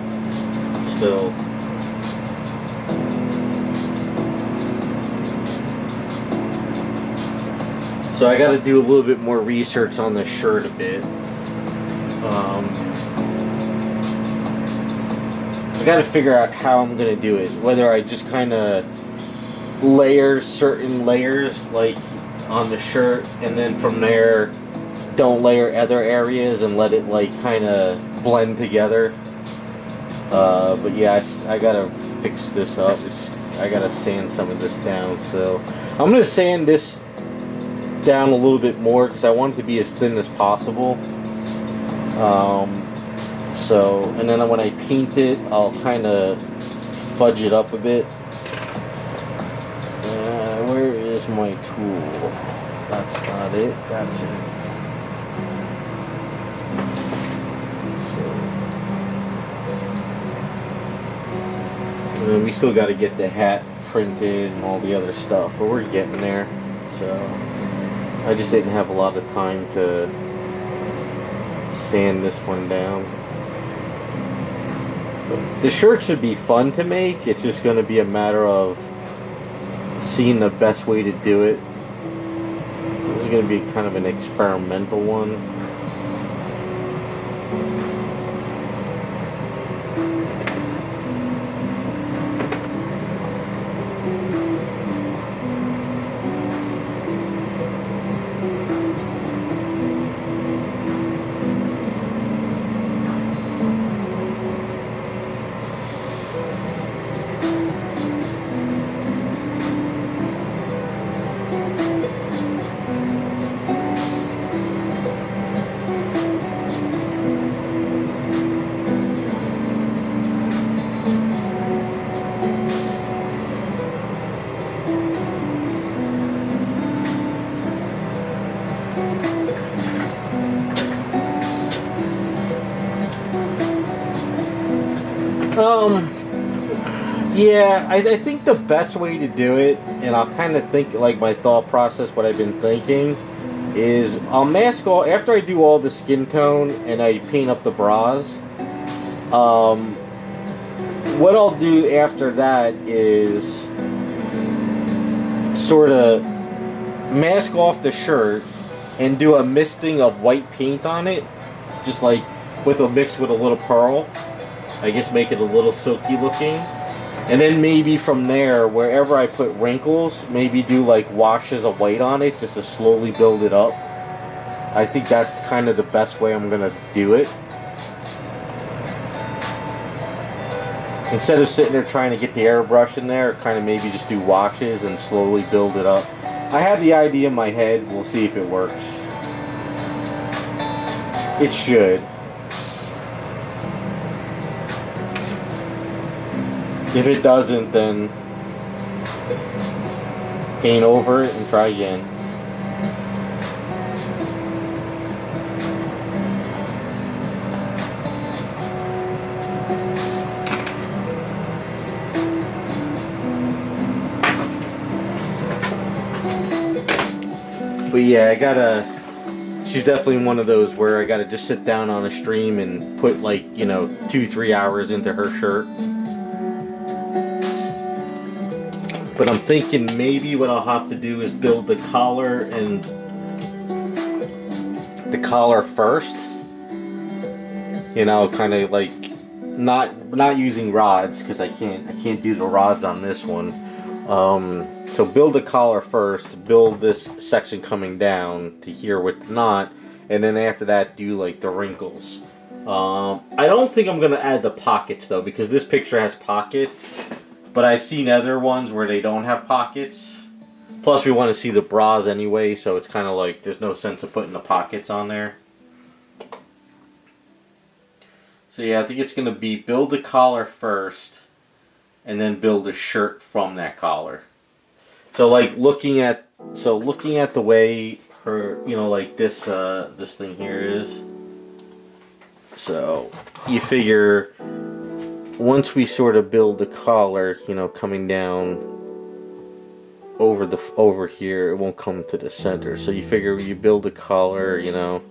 still. So I gotta do a little bit more research on the shirt a bit. I gotta figure out how I'm gonna do it. Whether I just kind of layer certain layers like on the shirt, and then from there don't layer other areas and let it like kind of blend together. But yeah, I gotta fix this up. I gotta sand some of this down. So I'm gonna sand this down a little bit more because I want it to be as thin as possible. And then when I paint it, I'll kind of fudge it up a bit. Where is my tool? That's not it. That's it. And we still got to get the hat printed and all the other stuff, but we're getting there. So I just didn't have a lot of time to sand this one down. But the shirt should be fun to make. It's just going to be a matter of seeing the best way to do it. So this is going to be kind of an experimental one. Yeah, I think the best way to do it, and I'll kind of think like my thought process, what I've been thinking, is I'll mask all, after I do all the skin tone and I paint up the bras, what I'll do after that is sort of mask off the shirt and do a misting of white paint on it, just like with a mix with a little pearl. I guess make it a little silky looking. And then maybe from there, wherever I put wrinkles, maybe do like washes of white on it just to slowly build it up. I think that's kind of the best way I'm going to do it. Instead of sitting there trying to get the airbrush in there, kind of maybe just do washes and slowly build it up. I have the idea in my head. We'll see if it works. It should. If it doesn't, then paint over it and try again. But yeah, she's definitely one of those where I gotta just sit down on a stream and put like, 2-3 hours into her shirt. But I'm thinking maybe what I'll have to do is build the collar and the collar first. Kind of like not using rods because I can't do the rods on this one. So build the collar first, build this section coming down to here with the knot, and then after that do like the wrinkles. I don't think I'm gonna add the pockets though, because this picture has pockets. But I've seen other ones where they don't have pockets. Plus we want to see the bras anyway, so it's kind of like there's no sense of putting the pockets on there. So yeah, I think it's going to be build the collar first, and then build a shirt from that collar. So like looking at So looking at the way her, you know, like this this thing here is. So you figure once we sort of build the collar, you know, coming down over here, it won't come to the center. So you figure you build a collar, you know,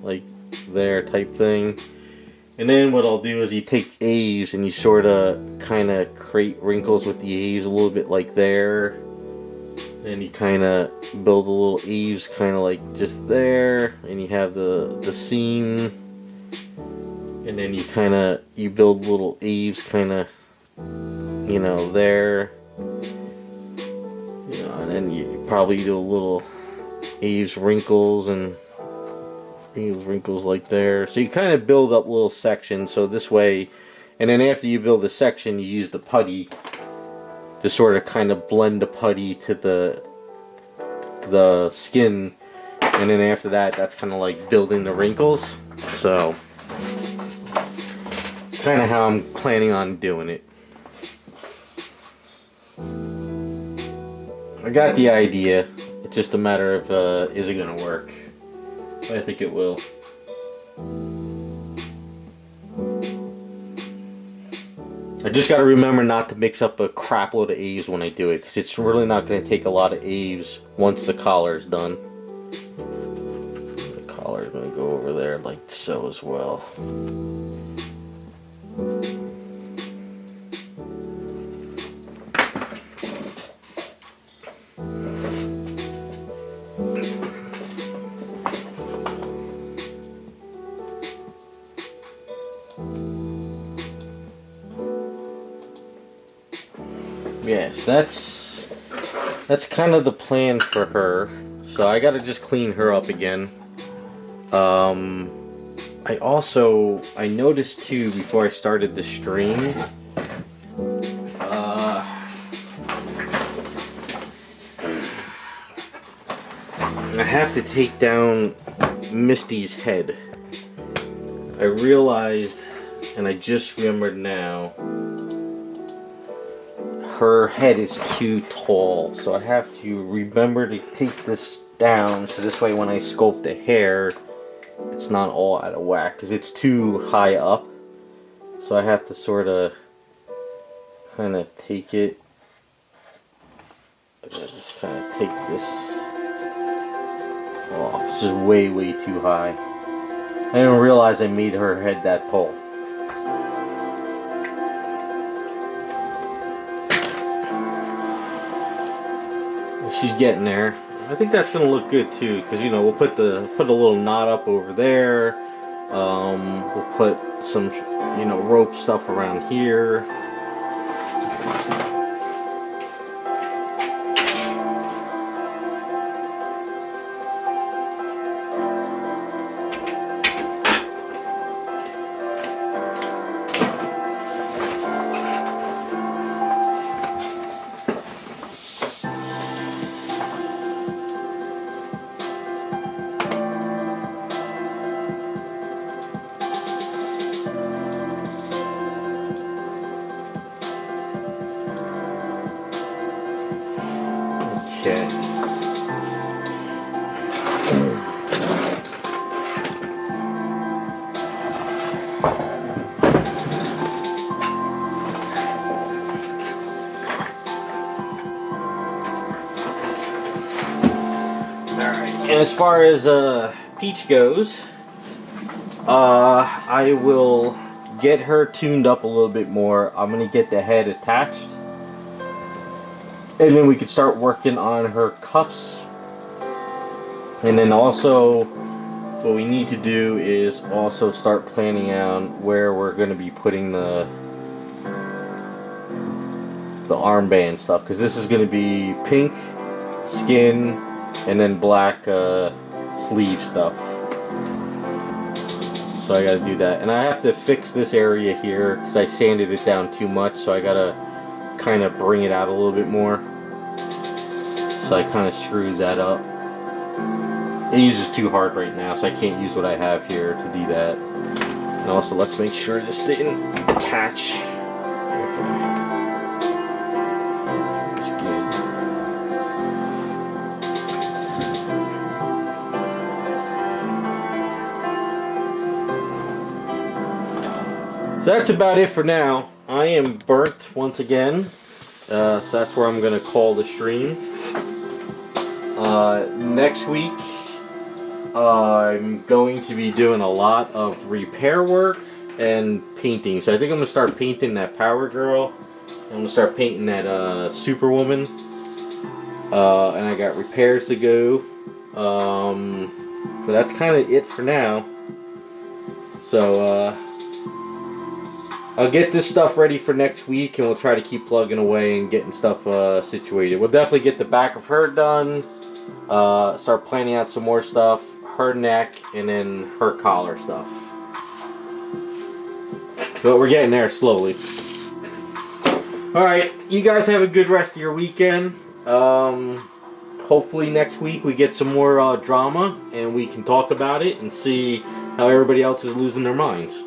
like there type thing. And then what I'll do is you take eaves and you sort of kind of create wrinkles with the eaves a little bit like there. And you kind of build a little eaves kind of like just there. And you have the seam. And then you build little eaves kind of, you know, there. You know, and then you probably do a little eaves wrinkles and wrinkles like there. So you kind of build up little sections so this way, and then after you build a section you use the putty to sort of kind of blend the putty to the skin, and then after that that's kind of like building the wrinkles. So it's kind of how I'm planning on doing it. I got the idea, it's just a matter of is it gonna work. I think it will. I just got to remember not to mix up a crap load of eaves when I do it, because it's really not going to take a lot of eaves once the collar is done. The collar is going to go over there like so as well. Yes, that's kind of the plan for her. So I gotta just clean her up again. I noticed too before I started the stream. I have to take down Misty's head. I realized, and I just remembered now, her head is too tall, so I have to remember to take this down so this way when I sculpt the hair it's not all out of whack, because it's too high up. So I have to sort of kind of take it, I just kind of take this off. It's just way too high. I didn't realize I made her head that tall. She's getting there. I think that's gonna look good too, because you know we'll put a little knot up over there. We'll put some, you know, rope stuff around here. Okay. And as far as Peach goes, I will get her tuned up a little bit more. I'm gonna get the head attached, and then we could start working on her cuffs. And then also what we need to do is also start planning out where we're going to be putting the armband stuff, because this is going to be pink skin and then black sleeve stuff. So I got to do that, and I have to fix this area here because I sanded it down too much, so I got to kind of bring it out a little bit more. So I kind of screwed that up. It uses too hard right now, so I can't use what I have here to do that. And also, let's make sure this didn't attach. Okay. That's good. that's about it for now. I am burnt once again. So that's where I'm going to call the stream. Next week, I'm going to be doing a lot of repair work and painting. So I think I'm going to start painting that Power Girl. I'm going to start painting that Superwoman. And I got repairs to go. But that's kind of it for now. So I'll get this stuff ready for next week, and we'll try to keep plugging away and getting stuff situated. We'll definitely get the back of her done. Start planning out some more stuff. Her neck, and then her collar stuff. But we're getting there slowly. Alright, you guys have a good rest of your weekend. Hopefully next week we get some more drama, and we can talk about it and see how everybody else is losing their minds.